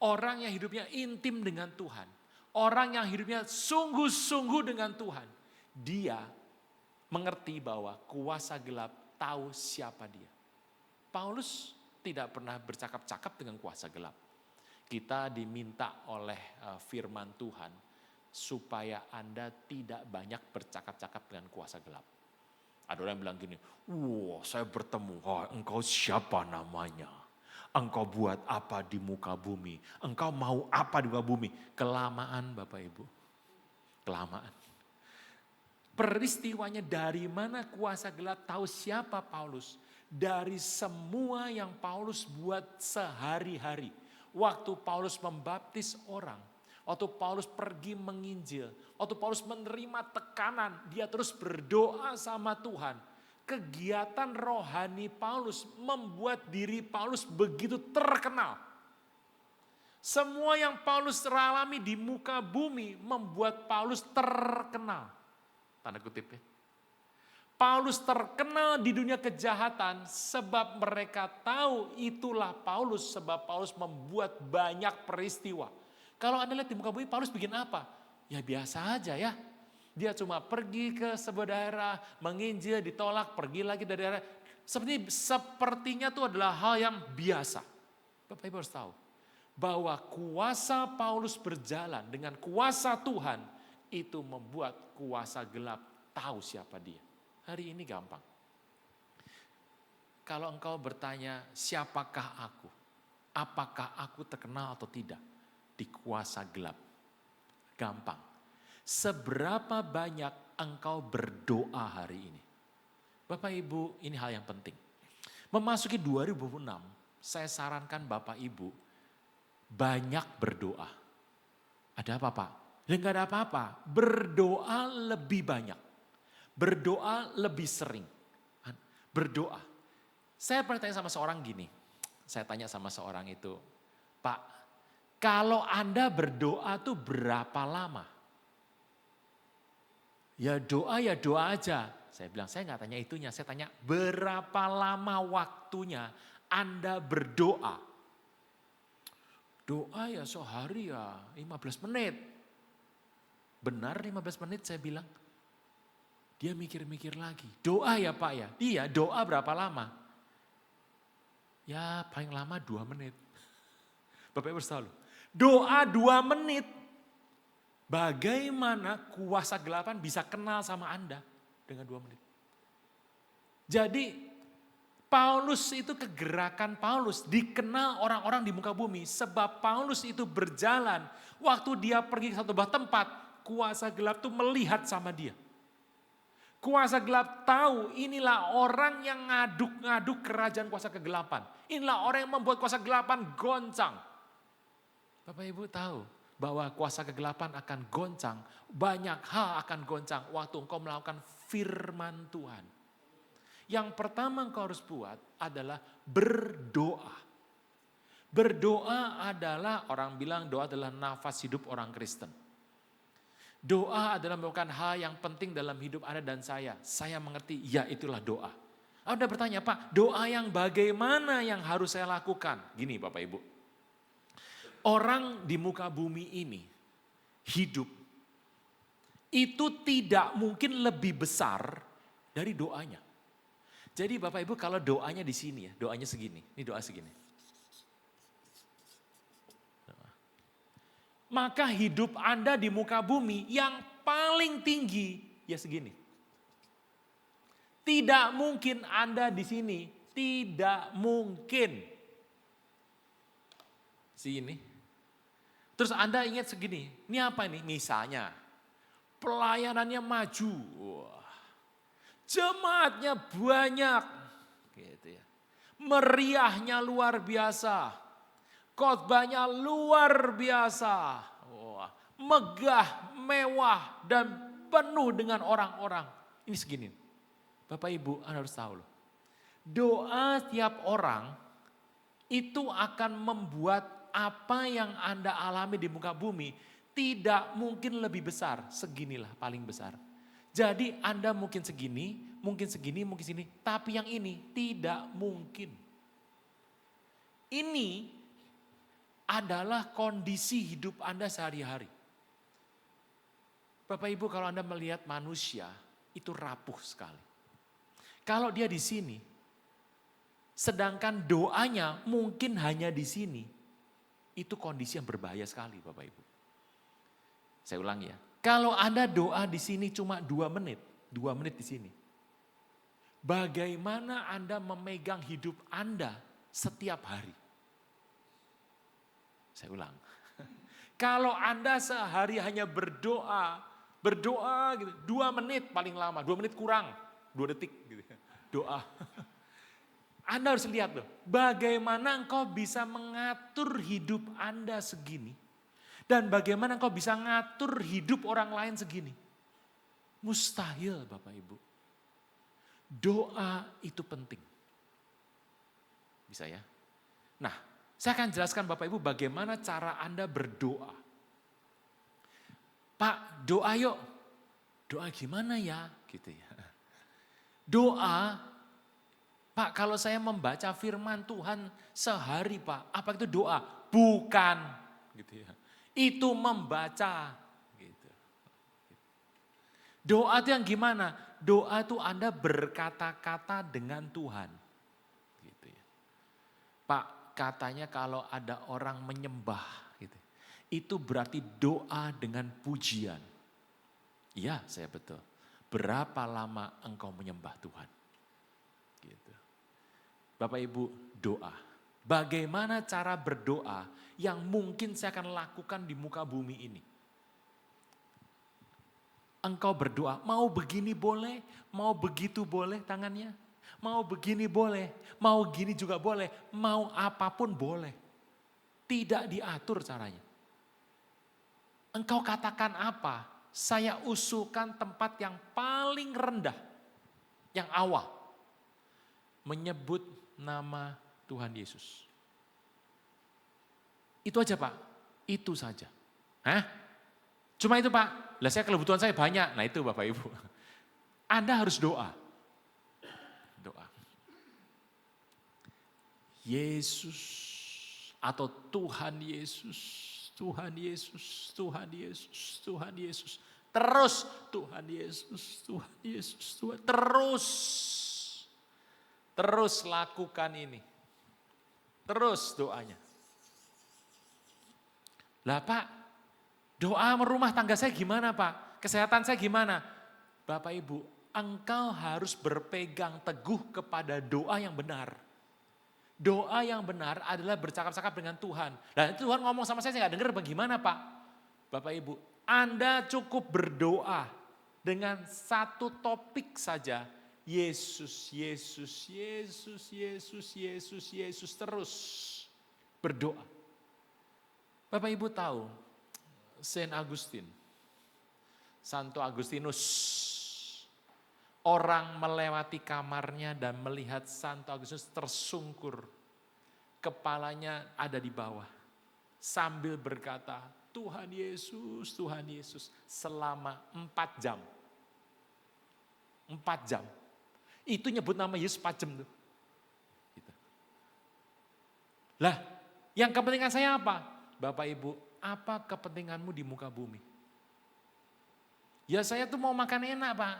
Orang yang hidupnya intim dengan Tuhan. Orang yang hidupnya sungguh-sungguh dengan Tuhan. Dia mengerti bahwa kuasa gelap tahu siapa dia. Paulus tidak pernah bercakap-cakap dengan kuasa gelap. Kita diminta oleh firman Tuhan supaya Anda tidak banyak bercakap-cakap dengan kuasa gelap. Ada orang yang bilang gini, wah saya bertemu, engkau siapa namanya? Engkau buat apa di muka bumi? Engkau mau apa di muka bumi? Kelamaan Bapak Ibu. Kelamaan. Peristiwanya dari mana kuasa gelap tahu siapa Paulus? Dari semua yang Paulus buat sehari-hari. Waktu Paulus membaptis orang. Waktu Paulus pergi menginjil. Waktu Paulus menerima tekanan. Dia terus berdoa sama Tuhan. Kegiatan rohani Paulus membuat diri Paulus begitu terkenal. Semua yang Paulus alami di muka bumi membuat Paulus terkenal. Tanda kutip ya. Paulus terkenal di dunia kejahatan sebab mereka tahu itulah Paulus. Sebab Paulus membuat banyak peristiwa. Kalau Anda lihat di muka bumi Paulus bikin apa? Ya biasa aja ya. Dia cuma pergi ke sebuah daerah, menginjil, ditolak, pergi lagi dari daerah. Sepertinya itu adalah hal yang biasa. Bapak Ibu harus tahu bahwa kuasa Paulus berjalan dengan kuasa Tuhan itu membuat kuasa gelap tahu siapa dia. Hari ini gampang. Kalau engkau bertanya siapakah aku? Apakah aku terkenal atau tidak di kuasa gelap? Gampang. Seberapa banyak engkau berdoa hari ini? Bapak Ibu, ini hal yang penting. Memasuki 2026, saya sarankan Bapak Ibu banyak berdoa. Ada apa Pak? Ya enggak ada apa-apa, berdoa lebih banyak. Berdoa lebih sering. Berdoa. Saya pernah tanya sama seorang gini, saya tanya sama seorang itu, Pak, kalau Anda berdoa tuh berapa lama? Ya doa aja. Saya bilang, saya nggak tanya itunya, saya tanya berapa lama waktunya Anda berdoa? Doa ya sehari ya 15 menit. Benar 15 menit saya bilang. Dia mikir-mikir lagi. Doa ya Pak ya? Iya, doa berapa lama? Ya paling lama 2 menit. Bapak Ibu harus tahu loh. Doa 2 menit. Bagaimana kuasa gelapan bisa kenal sama Anda dengan 2 menit. Jadi Paulus itu kegerakan Paulus dikenal orang-orang di muka bumi. Sebab Paulus itu berjalan. Waktu dia pergi ke satu tempat, kuasa gelap itu melihat sama dia. Kuasa gelap tahu inilah orang yang ngaduk-ngaduk kerajaan kuasa kegelapan. Inilah orang yang membuat kuasa kegelapan goncang. Bapak Ibu tahu bahwa kuasa kegelapan akan goncang. Banyak hal akan goncang waktu engkau melakukan firman Tuhan. Yang pertama engkau harus buat adalah berdoa. Berdoa adalah, orang bilang doa adalah nafas hidup orang Kristen. Doa adalah merupakan hal yang penting dalam hidup Anda dan saya. Saya mengerti, ya itulah doa. Anda bertanya, Pak, doa yang bagaimana yang harus saya lakukan? Gini Bapak Ibu. Orang di muka bumi ini hidup itu tidak mungkin lebih besar dari doanya. Jadi Bapak Ibu kalau doanya di sini ya, doanya segini. Ini doa segini. Maka hidup Anda di muka bumi yang paling tinggi ya segini. Tidak mungkin Anda di sini, tidak mungkin. Sini. Terus Anda ingat segini, ini apa ini? Misalnya, pelayanannya maju, wah, jemaatnya banyak, gitu ya. Meriahnya luar biasa. Khotbahnya luar biasa, wah, megah, mewah, dan penuh dengan orang-orang. Ini segini, Bapak Ibu Anda harus tahu loh. Doa tiap orang itu akan membuat apa yang Anda alami di muka bumi tidak mungkin lebih besar, seginilah paling besar. Jadi Anda mungkin segini, mungkin segini, mungkin sini, tapi yang ini tidak mungkin. Ini adalah kondisi hidup Anda sehari-hari. Bapak Ibu kalau Anda melihat manusia itu rapuh sekali. Kalau dia di sini, sedangkan doanya mungkin hanya di sini, itu kondisi yang berbahaya sekali Bapak Ibu. Saya ulang ya, kalau Anda doa di sini cuma 2 menit, 2 menit di sini. Bagaimana Anda memegang hidup Anda setiap hari? Saya ulang. Kalau Anda sehari hanya berdoa gitu, 2 menit paling lama, 2 menit kurang, 2 detik gitu. Doa. Anda harus lihat loh, bagaimana engkau bisa mengatur hidup Anda segini. Dan bagaimana engkau bisa ngatur hidup orang lain segini. Mustahil Bapak Ibu. Doa itu penting. Bisa ya? Nah, saya akan jelaskan Bapak Ibu bagaimana cara Anda berdoa. Pak, doa yuk. Doa gimana ya? Gitu ya. Doa, Pak kalau saya membaca firman Tuhan sehari Pak, apa itu doa? Bukan. Gitu ya. Itu membaca. Gitu. Doa itu yang gimana? Doa itu Anda berkata-kata dengan Tuhan. Gitu ya. Pak, katanya kalau ada orang menyembah gitu, itu berarti doa dengan pujian. Iya, saya betul. Berapa lama engkau menyembah Tuhan? Gitu. Bapak Ibu, doa. Bagaimana cara berdoa yang mungkin saya akan lakukan di muka bumi ini? Engkau berdoa, mau begini boleh, mau begitu boleh tangannya. Mau begini boleh, mau gini juga boleh, mau apapun boleh. Tidak diatur caranya. Engkau katakan apa? Saya usulkan tempat yang paling rendah, yang awal. Menyebut nama Tuhan Yesus. Itu aja Pak, itu saja. Hah? Cuma itu Pak, lah saya kebutuhan saya banyak. Nah itu Bapak Ibu. Anda harus doa. Doa. Yesus atau Tuhan Yesus, Tuhan Yesus, Tuhan Yesus, Tuhan Yesus. Terus Tuhan Yesus, Tuhan Yesus, Tuhan. Terus lakukan ini. Terus doanya. Lah Pak, doa rumah tangga saya gimana Pak? Kesehatan saya gimana? Bapak Ibu, engkau harus berpegang teguh kepada doa yang benar. Doa yang benar adalah bercakap-cakap dengan Tuhan. Nah Tuhan ngomong sama saya nggak dengar bagaimana Pak? Bapak Ibu, Anda cukup berdoa dengan satu topik saja. Yesus, Yesus, Yesus, Yesus, Yesus, Yesus terus berdoa. Bapak Ibu tahu, Saint Augustine, Santo Agustinus, orang melewati kamarnya dan melihat Santo Agustinus tersungkur. Kepalanya ada di bawah. Sambil berkata, Tuhan Yesus, selama 4 jam. 4 jam. Itu nyebut nama Yesus 4 jam tuh. Gitu. Lah, yang kepentingan saya apa? Bapak Ibu, apa kepentinganmu di muka bumi? Ya saya tuh mau makan enak Pak.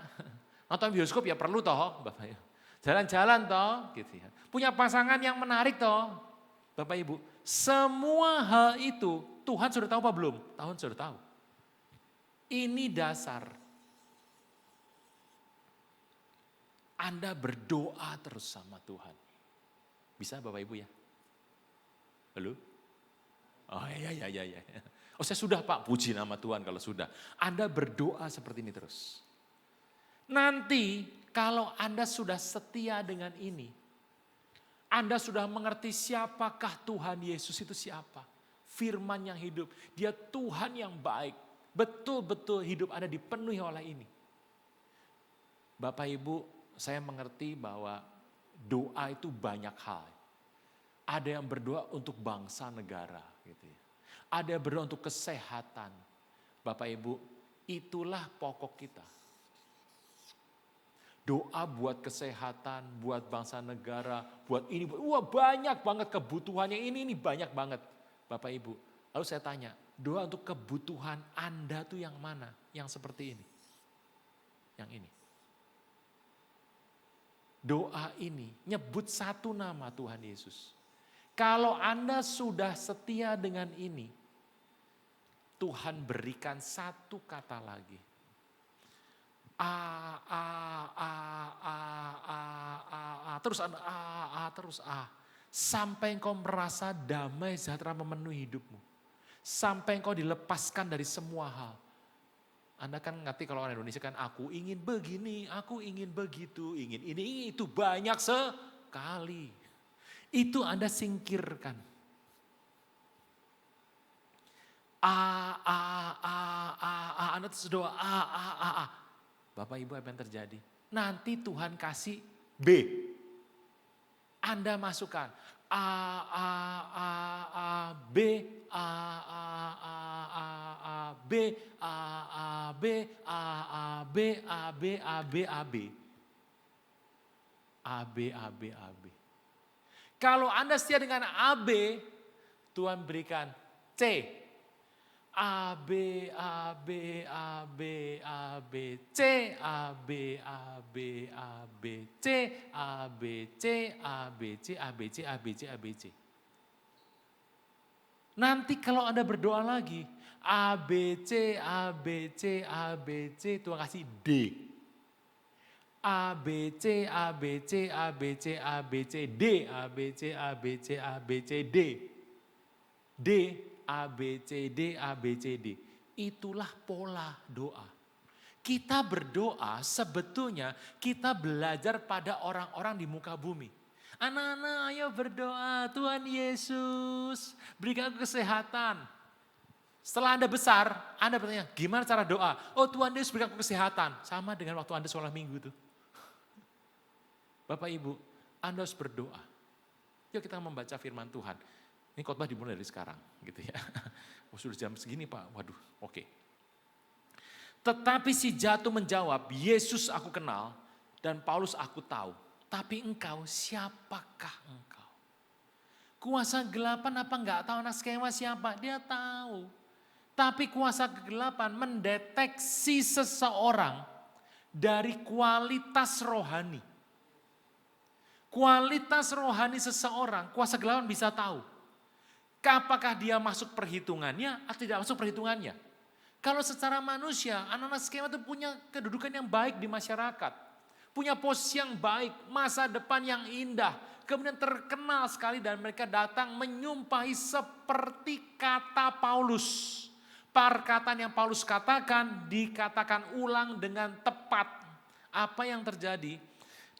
Nonton bioskop ya perlu toh Bapak Ibu. Jalan-jalan toh. Gitu ya. Punya pasangan yang menarik toh. Bapak Ibu, semua hal itu Tuhan sudah tahu apa belum? Tuhan sudah tahu. Ini dasar. Anda berdoa terus sama Tuhan. Bisa Bapak Ibu ya? Halo? Oh iya. Oh saya sudah Pak, puji nama Tuhan kalau sudah. Anda berdoa seperti ini terus. Nanti kalau Anda sudah setia dengan ini, Anda sudah mengerti siapakah Tuhan Yesus itu siapa. Firman yang hidup, dia Tuhan yang baik. Betul-betul hidup Anda dipenuhi oleh ini. Bapak Ibu, saya mengerti bahwa doa itu banyak hal. Ada yang berdoa untuk bangsa negara. Gitu ya. Ada yang berdoa untuk kesehatan. Bapak Ibu, itulah pokok kita. Doa buat kesehatan, buat bangsa negara, buat ini. Wah banyak banget kebutuhannya ini banyak banget. Bapak Ibu, lalu saya tanya, doa untuk kebutuhan Anda tuh yang mana? Yang seperti ini. Yang ini. Doa ini nyebut satu nama Tuhan Yesus. Kalau Anda sudah setia dengan ini, Tuhan berikan satu kata lagi. Terus sampai engkau merasa damai sejahtera memenuhi hidupmu. Sampai engkau dilepaskan dari semua hal. Anda kan ngerti kalau orang Indonesia kan aku ingin begini, aku ingin begitu, ingin ini itu banyak sekali. Itu Anda singkirkan. Anda terus doa Bapak Ibu apa yang terjadi? Nanti Tuhan kasih B. Anda masukkan B AB. Kalau Anda setia dengan AB, Tuhan berikan C. A B C ABC. Nanti kalau Anda berdoa lagi ABC Tuhan kasih D. ABC D D ABCD. Itulah pola doa. Kita berdoa sebetulnya kita belajar pada orang-orang di muka bumi. Anak-anak ayo berdoa, Tuhan Yesus berikan aku kesehatan. Setelah Anda besar, Anda bertanya, gimana cara doa? Oh Tuhan Yesus berikan aku kesehatan. Sama dengan waktu Anda sekolah minggu tuh. Bapak Ibu, Anda harus berdoa. Yuk kita membaca firman Tuhan. Ini khotbah dimulai dari sekarang gitu ya. Oh sudah jam segini Pak, waduh oke. Tetapi si jatuh menjawab, Yesus aku kenal dan Paulus aku tahu. Tapi engkau siapakah engkau? Kuasa kegelapan apa enggak tahu anak skema siapa? Dia tahu. Tapi kuasa kegelapan mendeteksi seseorang dari kualitas rohani. Kualitas rohani seseorang, kuasa kegelapan bisa tahu. Apakah dia masuk perhitungannya atau tidak masuk perhitungannya. Kalau secara manusia, anak-anak skema itu punya kedudukan yang baik di masyarakat. Punya posisi yang baik, masa depan yang indah. Kemudian terkenal sekali dan mereka datang menyumpahi seperti kata Paulus. Perkataan yang Paulus katakan dikatakan ulang dengan tepat. Apa yang terjadi?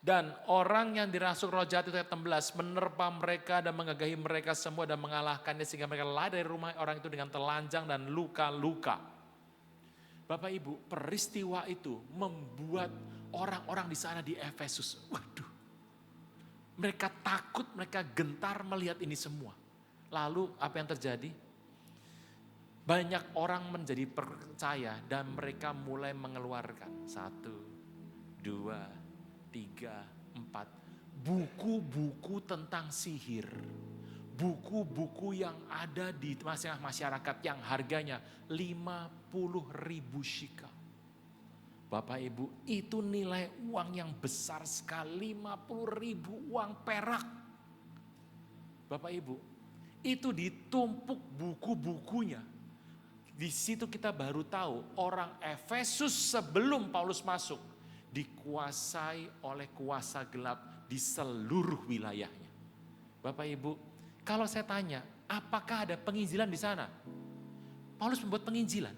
Dan orang yang dirasuk roh jahat itu ayat 16 menerpa mereka dan menggagahi mereka semua dan mengalahkannya sehingga mereka lari dari rumah orang itu dengan telanjang dan luka-luka. Bapak Ibu, peristiwa itu membuat orang-orang di sana di Efesus, waduh, mereka takut, mereka gentar melihat ini semua. Lalu apa yang terjadi? Banyak orang menjadi percaya dan mereka mulai mengeluarkan 1, 2, 3, 4 buku-buku tentang sihir. Buku-buku yang ada di masyarakat yang harganya 50.000 shekel. Bapak Ibu, itu nilai uang yang besar sekali, 50.000 uang perak. Bapak Ibu, itu ditumpuk buku-bukunya. Di situ kita baru tahu orang Efesus sebelum Paulus masuk dikuasai oleh kuasa gelap di seluruh wilayahnya. Bapak Ibu, kalau saya tanya, apakah ada penginjilan di sana? Paulus membuat penginjilan,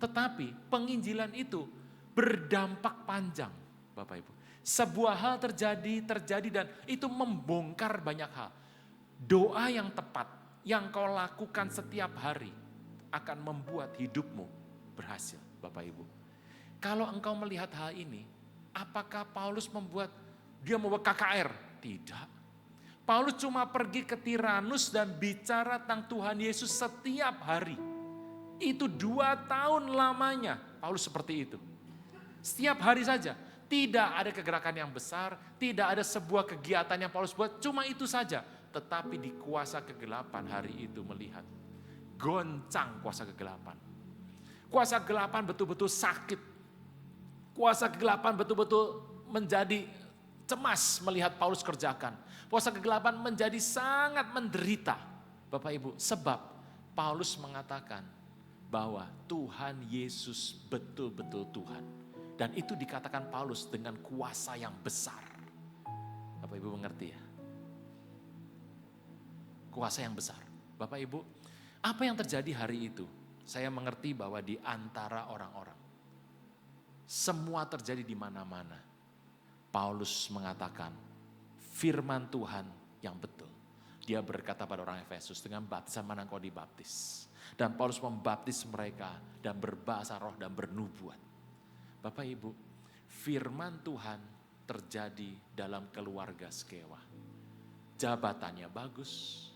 tetapi penginjilan itu berdampak panjang, Bapak Ibu. Sebuah hal terjadi dan itu membongkar banyak hal. Doa yang tepat yang kau lakukan setiap hari akan membuat hidupmu berhasil, Bapak Ibu. Kalau engkau melihat hal ini, apakah Paulus dia membuat KKR? Tidak. Paulus cuma pergi ke Tiranus dan bicara tentang Tuhan Yesus setiap hari. Itu 2 tahun lamanya Paulus seperti itu. Setiap hari saja. Tidak ada kegerakan yang besar, tidak ada sebuah kegiatan yang Paulus buat, cuma itu saja. Tetapi di kuasa kegelapan hari itu melihat. Goncang kuasa kegelapan. Kuasa kegelapan betul-betul sakit. Kuasa kegelapan betul-betul menjadi cemas melihat Paulus kerjakan. Kuasa kegelapan menjadi sangat menderita. Bapak Ibu, sebab Paulus mengatakan bahwa Tuhan Yesus betul-betul Tuhan. Dan itu dikatakan Paulus dengan kuasa yang besar. Bapak Ibu mengerti ya? Kuasa yang besar. Bapak Ibu, apa yang terjadi hari itu? Saya mengerti bahwa di antara orang-orang, semua terjadi di mana-mana. Paulus mengatakan firman Tuhan yang betul. Dia berkata pada orang Efesus, dengan baptisan mana engkau dibaptis. Dan Paulus membaptis mereka dan berbahasa roh dan bernubuat. Bapak Ibu, firman Tuhan terjadi dalam keluarga Skewa. Jabatannya bagus,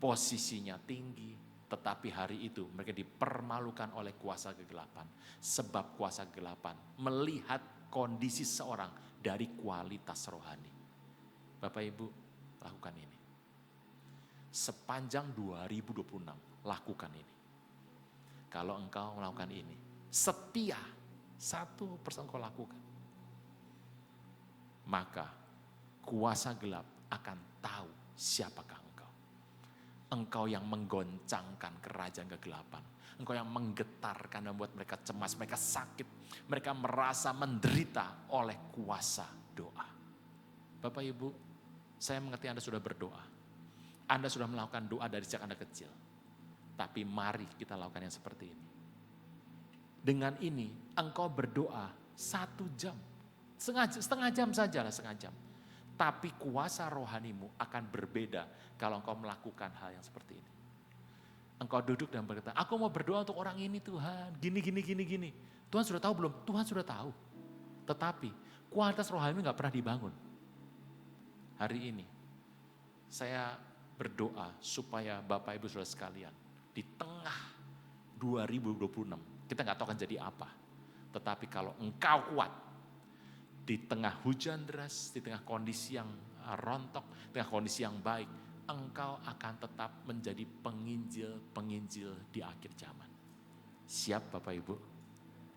posisinya tinggi, tetapi hari itu mereka dipermalukan oleh kuasa kegelapan. Sebab kuasa kegelapan melihat kondisi seorang dari kualitas rohani. Bapak Ibu, lakukan ini. Sepanjang 2026, lakukan ini. Kalau engkau melakukan ini, setia, 1% kau lakukan. Maka kuasa gelap akan tahu siapakah engkau. Engkau yang menggoncangkan kerajaan kegelapan. Engkau yang menggetarkan dan membuat mereka cemas, mereka sakit. Mereka merasa menderita oleh kuasa doa. Bapak Ibu, saya mengerti Anda sudah berdoa. Anda sudah melakukan doa dari sejak Anda kecil. Tapi mari kita lakukan yang seperti ini. Dengan ini engkau berdoa 1 jam. Setengah jam saja lah, setengah jam. Tapi kuasa rohanimu akan berbeda kalau engkau melakukan hal yang seperti ini. Engkau duduk dan berkata, aku mau berdoa untuk orang ini Tuhan, gini. Tuhan sudah tahu belum? Tuhan sudah tahu. Tetapi kualitas rohanimu gak pernah dibangun. Hari ini saya berdoa supaya Bapak Ibu Saudara sekalian di tengah 2026, kita gak tahu akan jadi apa. Tetapi kalau engkau kuat, di tengah hujan deras, di tengah kondisi yang rontok, di tengah kondisi yang baik, engkau akan tetap menjadi penginjil di akhir zaman. Siap Bapak Ibu?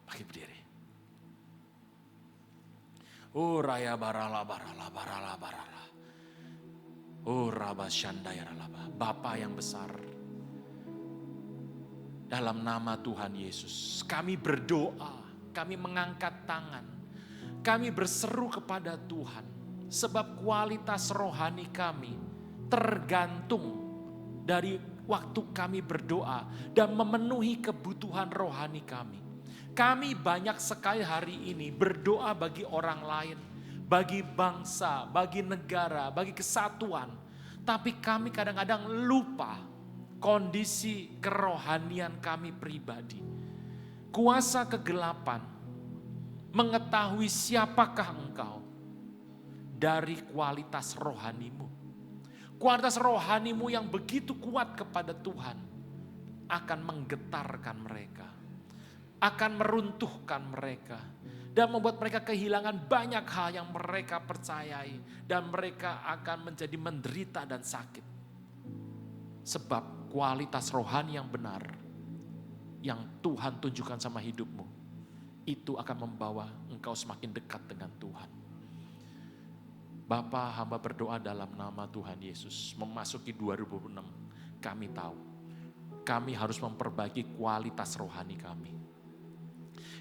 Pakai berdiri. Oh raya barala. Oh raba syandaya ralaba. Bapa yang besar, dalam nama Tuhan Yesus, kami berdoa, kami mengangkat tangan, kami berseru kepada Tuhan, sebab kualitas rohani kami tergantung dari waktu kami berdoa dan memenuhi kebutuhan rohani kami. Kami banyak sekali hari ini berdoa bagi orang lain, bagi bangsa, bagi negara, bagi kesatuan. Tapi kami kadang-kadang lupa kondisi kerohanian kami pribadi. Kuasa kegelapan mengetahui siapakah engkau dari kualitas rohanimu. Kualitas rohanimu yang begitu kuat kepada Tuhan akan menggetarkan mereka, akan meruntuhkan mereka, dan membuat mereka kehilangan banyak hal yang mereka percayai, dan mereka akan menjadi menderita dan sakit. Sebab kualitas rohani yang benar yang Tuhan tunjukkan sama hidupmu, itu akan membawa engkau semakin dekat dengan Tuhan. Bapa, hamba berdoa dalam nama Tuhan Yesus, memasuki 2026, kami tahu kami harus memperbaiki kualitas rohani kami.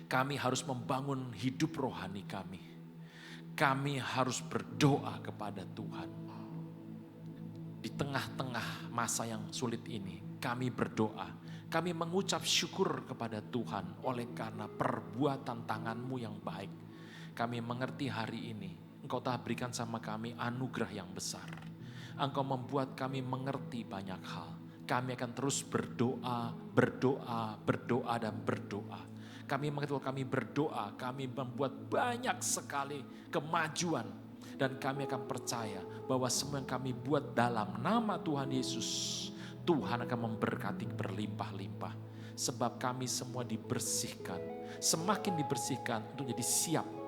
Kami harus membangun hidup rohani kami. Kami harus berdoa kepada Tuhan. Di tengah-tengah masa yang sulit ini, kami berdoa. Kami mengucap syukur kepada Tuhan oleh karena perbuatan tangan-Mu yang baik. Kami mengerti hari ini, Engkau telah berikan sama kami anugerah yang besar. Engkau membuat kami mengerti banyak hal. Kami akan terus berdoa dan berdoa. Kami mengerti bahwa kami berdoa, kami membuat banyak sekali kemajuan. Dan kami akan percaya bahwa semua yang kami buat dalam nama Tuhan Yesus, Tuhan akan memberkati berlimpah-limpah. Sebab kami semua dibersihkan, semakin dibersihkan untuk jadi siap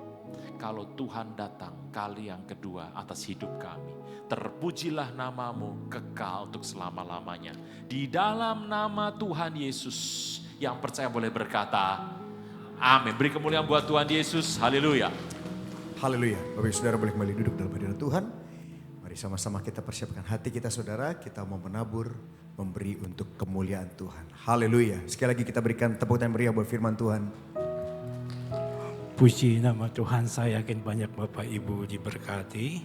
kalau Tuhan datang kali yang kedua atas hidup kami. Terpujilah namamu kekal untuk selama-lamanya. Di dalam nama Tuhan Yesus, yang percaya boleh berkata, amin. Beri kemuliaan buat Tuhan Yesus, haleluya. Haleluya. Bapak Saudara boleh kembali duduk dalam hadirat Tuhan. Mari sama-sama kita persiapkan hati kita saudara, kita mau menabur, memberi untuk kemuliaan Tuhan. Haleluya. Sekali lagi kita berikan tepuk tangan meriah buat firman Tuhan. Puji nama Tuhan, saya yakin banyak Bapak Ibu diberkati.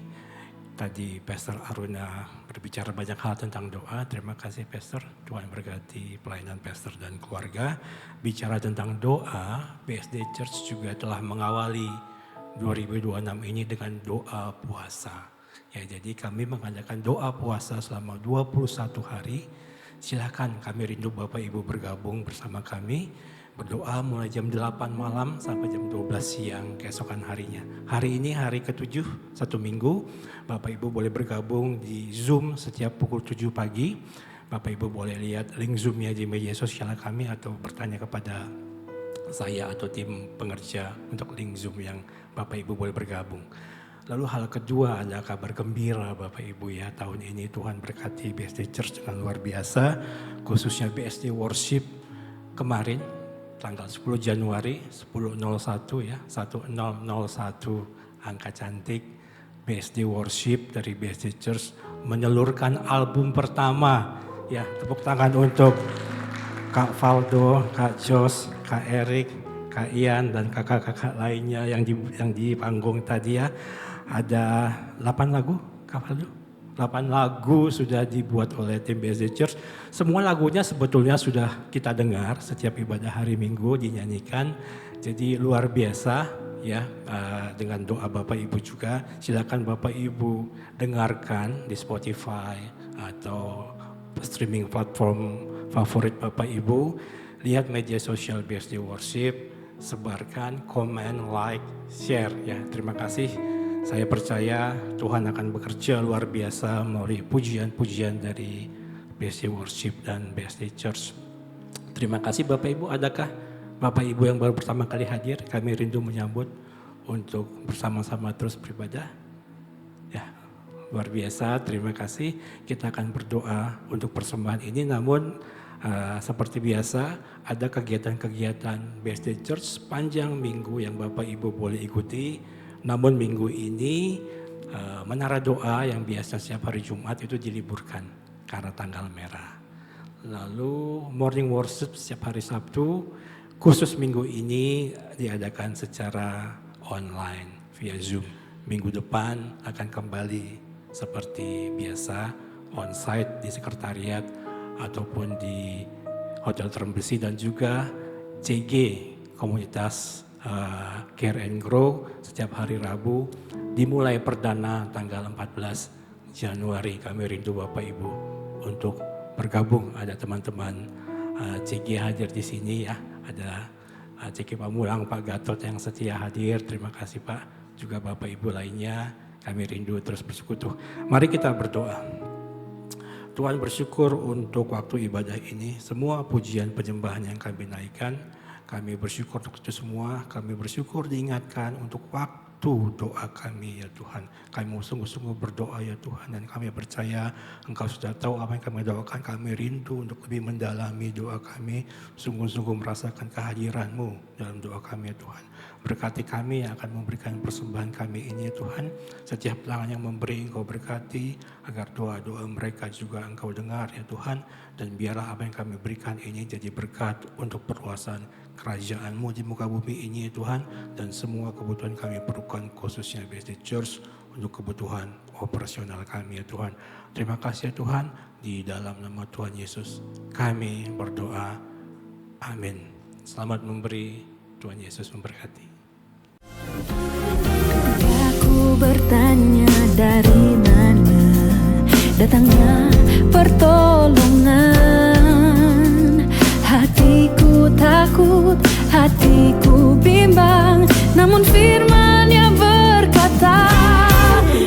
Tadi Pastor Aruna berbicara banyak hal tentang doa. Terima kasih Pastor, Tuhan berkati pelayanan Pastor dan keluarga. Bicara tentang doa, BSD Church juga telah mengawali 2026 ini dengan doa puasa. Ya, jadi kami mengadakan doa puasa selama 21 hari. Silakan, kami rindu Bapak Ibu bergabung bersama kami. Berdoa mulai jam 8 malam sampai jam 12 siang keesokan harinya. Hari ini hari ke-7, 1 minggu. Bapak Ibu boleh bergabung di Zoom setiap pukul 7 pagi. Bapak Ibu boleh lihat link Zoom-nya di media sosial kami atau bertanya kepada saya atau tim pengerja untuk link Zoom yang Bapak Ibu boleh bergabung. Lalu hal kedua ada kabar gembira Bapak Ibu ya. Tahun ini Tuhan berkati BSD Church dengan luar biasa. Khususnya BSD Worship kemarin tanggal 10 Januari 10.01 ya, 1001 angka cantik. BSD Worship dari BSD Church menyalurkan album pertama ya. Tepuk tangan untuk Kak Valdo, Kak Jos, Kak Erik, Kak Ian dan kakak-kakak lainnya yang di panggung tadi ya. Ada 8 lagu Kak Valdo? 8 lagu sudah dibuat oleh tim BSD Church. Semua lagunya sebetulnya sudah kita dengar setiap ibadah hari Minggu dinyanyikan. Jadi luar biasa ya, dengan doa Bapak Ibu juga. Silakan Bapak Ibu dengarkan di Spotify atau streaming platform favorit Bapak Ibu. Lihat media sosial BSD Worship, sebarkan, komen, like, share ya. Terima kasih. Saya percaya Tuhan akan bekerja luar biasa melalui pujian-pujian dari BSD Worship dan BSD Church. Terima kasih Bapak Ibu. Adakah Bapak Ibu yang baru pertama kali hadir? Kami rindu menyambut untuk bersama-sama terus beribadah. Ya, luar biasa. Terima kasih. Kita akan berdoa untuk persembahan ini. Namun seperti biasa ada kegiatan-kegiatan BSD Church sepanjang minggu yang Bapak Ibu boleh ikuti. Namun minggu ini menara doa yang biasa setiap hari Jumat itu diliburkan karena tanggal merah. Lalu morning worship setiap hari Sabtu, khusus minggu ini diadakan secara online via Zoom. Minggu depan akan kembali seperti biasa onsite di sekretariat ataupun di Hotel Terembesi dan juga CG komunitas Care and Grow setiap hari Rabu dimulai perdana tanggal 14 Januari. Kami rindu Bapak Ibu untuk bergabung. Ada teman-teman CG hadir di sini ya. Ada CG Pamulang, Pak Gatot yang setia hadir. Terima kasih Pak. Juga Bapak Ibu lainnya. Kami rindu terus bersekutu. Mari kita berdoa. Tuhan bersyukur untuk waktu ibadah ini. Semua pujian penyembahan yang kami naikkan. Kami bersyukur untuk itu semua, kami bersyukur diingatkan untuk waktu doa kami ya Tuhan. Kami mau sungguh-sungguh berdoa ya Tuhan dan kami percaya Engkau sudah tahu apa yang kami doakan. Kami rindu untuk lebih mendalami doa kami, sungguh-sungguh merasakan kehadiran-Mu dalam doa kami ya Tuhan. Berkati kami yang akan memberikan persembahan kami ini ya Tuhan. Setiap tangan yang memberi Engkau berkati agar doa-doa mereka juga Engkau dengar ya Tuhan. Dan biarlah apa yang kami berikan ini jadi berkat untuk perluasan kerajaan-Mu di muka bumi ini ya Tuhan. Dan semua kebutuhan kami perlukan khususnya BSD Church untuk kebutuhan operasional kami ya Tuhan. Terima kasih ya Tuhan, di dalam nama Tuhan Yesus kami berdoa. Amin. Selamat memberi, Tuhan Yesus memberkati. Aku bertanya dari mana datangnya pertolongan. Hatiku takut, hatiku bimbang, namun firman-Nya berkata,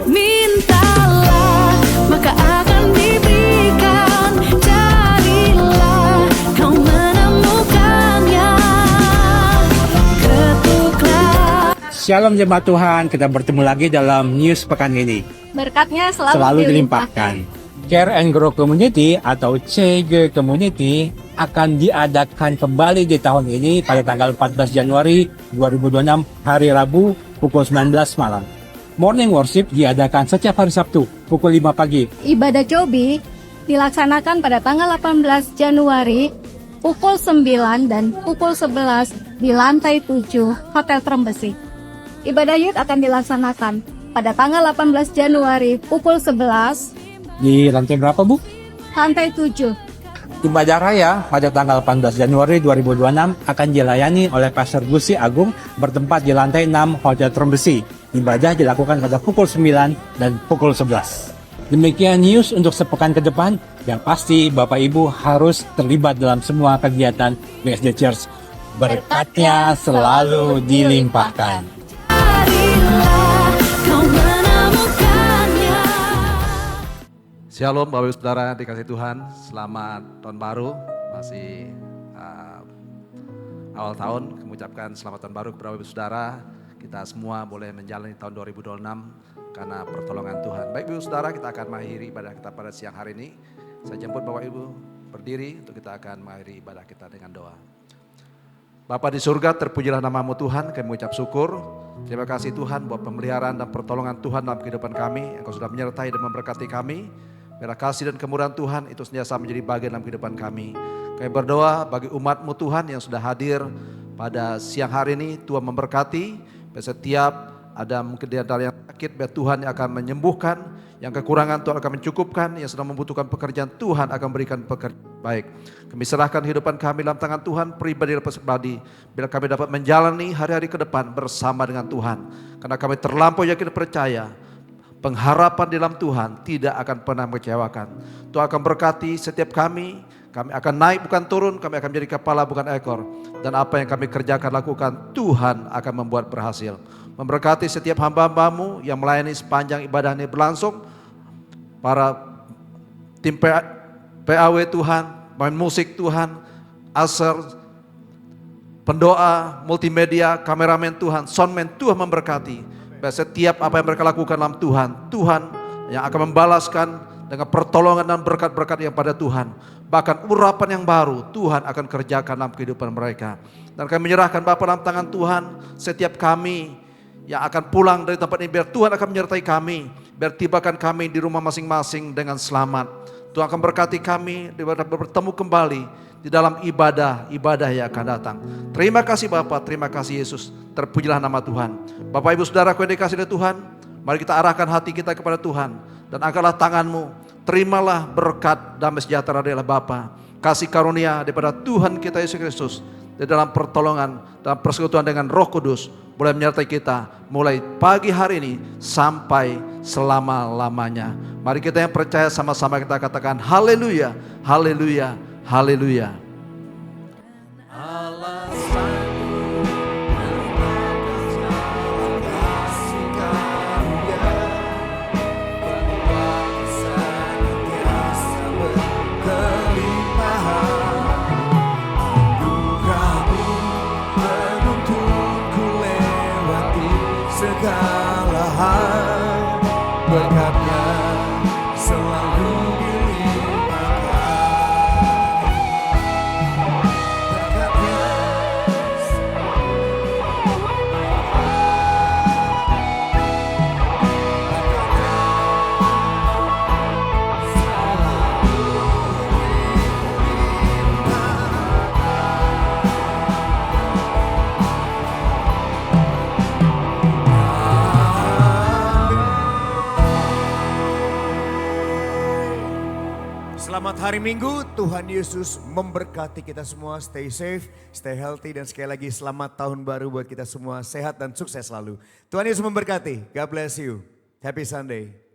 mintalah maka akan diberikan, carilah kau menemukannya, ketuklah. Shalom jemaat Tuhan, kita bertemu lagi dalam news pekan ini. Berkatnya Selalu dilimpahkan. Care and Grow Community atau CG Community akan diadakan kembali di tahun ini pada tanggal 14 Januari 2026 hari Rabu pukul 19 malam. Morning Worship diadakan setiap hari Sabtu pukul 5 pagi. Ibadah Cobi dilaksanakan pada tanggal 18 Januari pukul 9 dan pukul 11 di lantai 7 Hotel Terembesi. Ibadah Youth akan dilaksanakan pada tanggal 18 Januari pukul 11 Di lantai berapa Bu? lantai 7. Ibadah Raya pada tanggal 18 Januari 2026 akan dilayani oleh Pastor Gusi Agung bertempat di lantai 6 Hotel Terembesi. Ibadah dilakukan pada pukul 9 dan pukul 11. Demikian news untuk sepekan ke depan. Yang pasti Bapak Ibu harus terlibat dalam semua kegiatan BSD Church. Berkatnya selalu dilimpahkan. Carilah kau menemukannya. Shalom Bapak Ibu Saudara dikasih Tuhan, selamat tahun baru, masih awal tahun, kami ucapkan selamat tahun baru kepada Bapak Ibu Saudara. Kita semua boleh menjalani tahun 2026 karena pertolongan Tuhan. Baik Ibu Saudara, kita akan mengakhiri ibadah kita pada siang hari ini. Saya jemput Bapak Ibu berdiri untuk kita akan mengakhiri ibadah kita dengan doa. Bapa di surga, terpujilah nama-Mu Tuhan, kami mengucap syukur. Terima kasih Tuhan buat pemeliharaan dan pertolongan Tuhan dalam kehidupan kami. Engkau sudah menyertai dan memberkati kami. Biarlah kasih dan kemurahan Tuhan itu senantiasa menjadi bagian dalam kehidupan kami. Kami berdoa bagi umat-Mu Tuhan yang sudah hadir pada siang hari ini. Tuhan memberkati, setiap ada mungkin di antara yang sakit, biar Tuhan yang akan menyembuhkan. Yang kekurangan Tuhan akan mencukupkan, yang sedang membutuhkan pekerjaan Tuhan akan berikan pekerjaan baik. Kami serahkan kehidupan kami dalam tangan Tuhan, pribadi lepas pribadi, bila kami dapat menjalani hari-hari ke depan bersama dengan Tuhan. Karena kami terlampau yakin dan percaya, pengharapan di dalam Tuhan tidak akan pernah mengecewakan. Tuhan akan berkati setiap kami akan naik bukan turun, kami akan menjadi kepala bukan ekor. Dan apa yang kami kerjakan lakukan, Tuhan akan membuat berhasil. Memberkati setiap hamba-hambamu yang melayani sepanjang ibadah ini berlangsung. Para tim PAW Tuhan, main musik Tuhan, usher, pendoa, multimedia, kameramen Tuhan, soundman Tuhan memberkati. Setiap apa yang mereka lakukan dalam Tuhan, Tuhan yang akan membalaskan dengan pertolongan dan berkat-berkat yang pada Tuhan. Bahkan urapan yang baru Tuhan akan kerjakan dalam kehidupan mereka. Dan kami menyerahkan Bapa dalam tangan Tuhan, setiap kami yang akan pulang dari tempat ini, biar Tuhan akan menyertai kami, biar tibakan kami di rumah masing-masing dengan selamat. Tuhan akan berkati kami, bertemu kembali di dalam ibadah yang akan datang. Terima kasih Bapa, terima kasih Yesus, terpujilah nama Tuhan. Bapak Ibu Saudara yang dikasihi oleh Tuhan, mari kita arahkan hati kita kepada Tuhan, dan angkatlah tanganmu, terimalah berkat damai sejahtera dari Bapa, kasih karunia daripada Tuhan kita Yesus Kristus, di dalam pertolongan, dalam persekutuan dengan Roh Kudus, boleh menyertai kita mulai pagi hari ini sampai selama-lamanya. Mari kita yang percaya sama-sama kita katakan haleluya, haleluya, haleluya. Segala hal berkatnya selalu dilimpahkan. Berkatnya Selamat hari Minggu, Tuhan Yesus memberkati kita semua, stay safe, stay healthy, dan sekali lagi selamat tahun baru buat kita semua, sehat dan sukses selalu. Tuhan Yesus memberkati, God bless you, happy Sunday.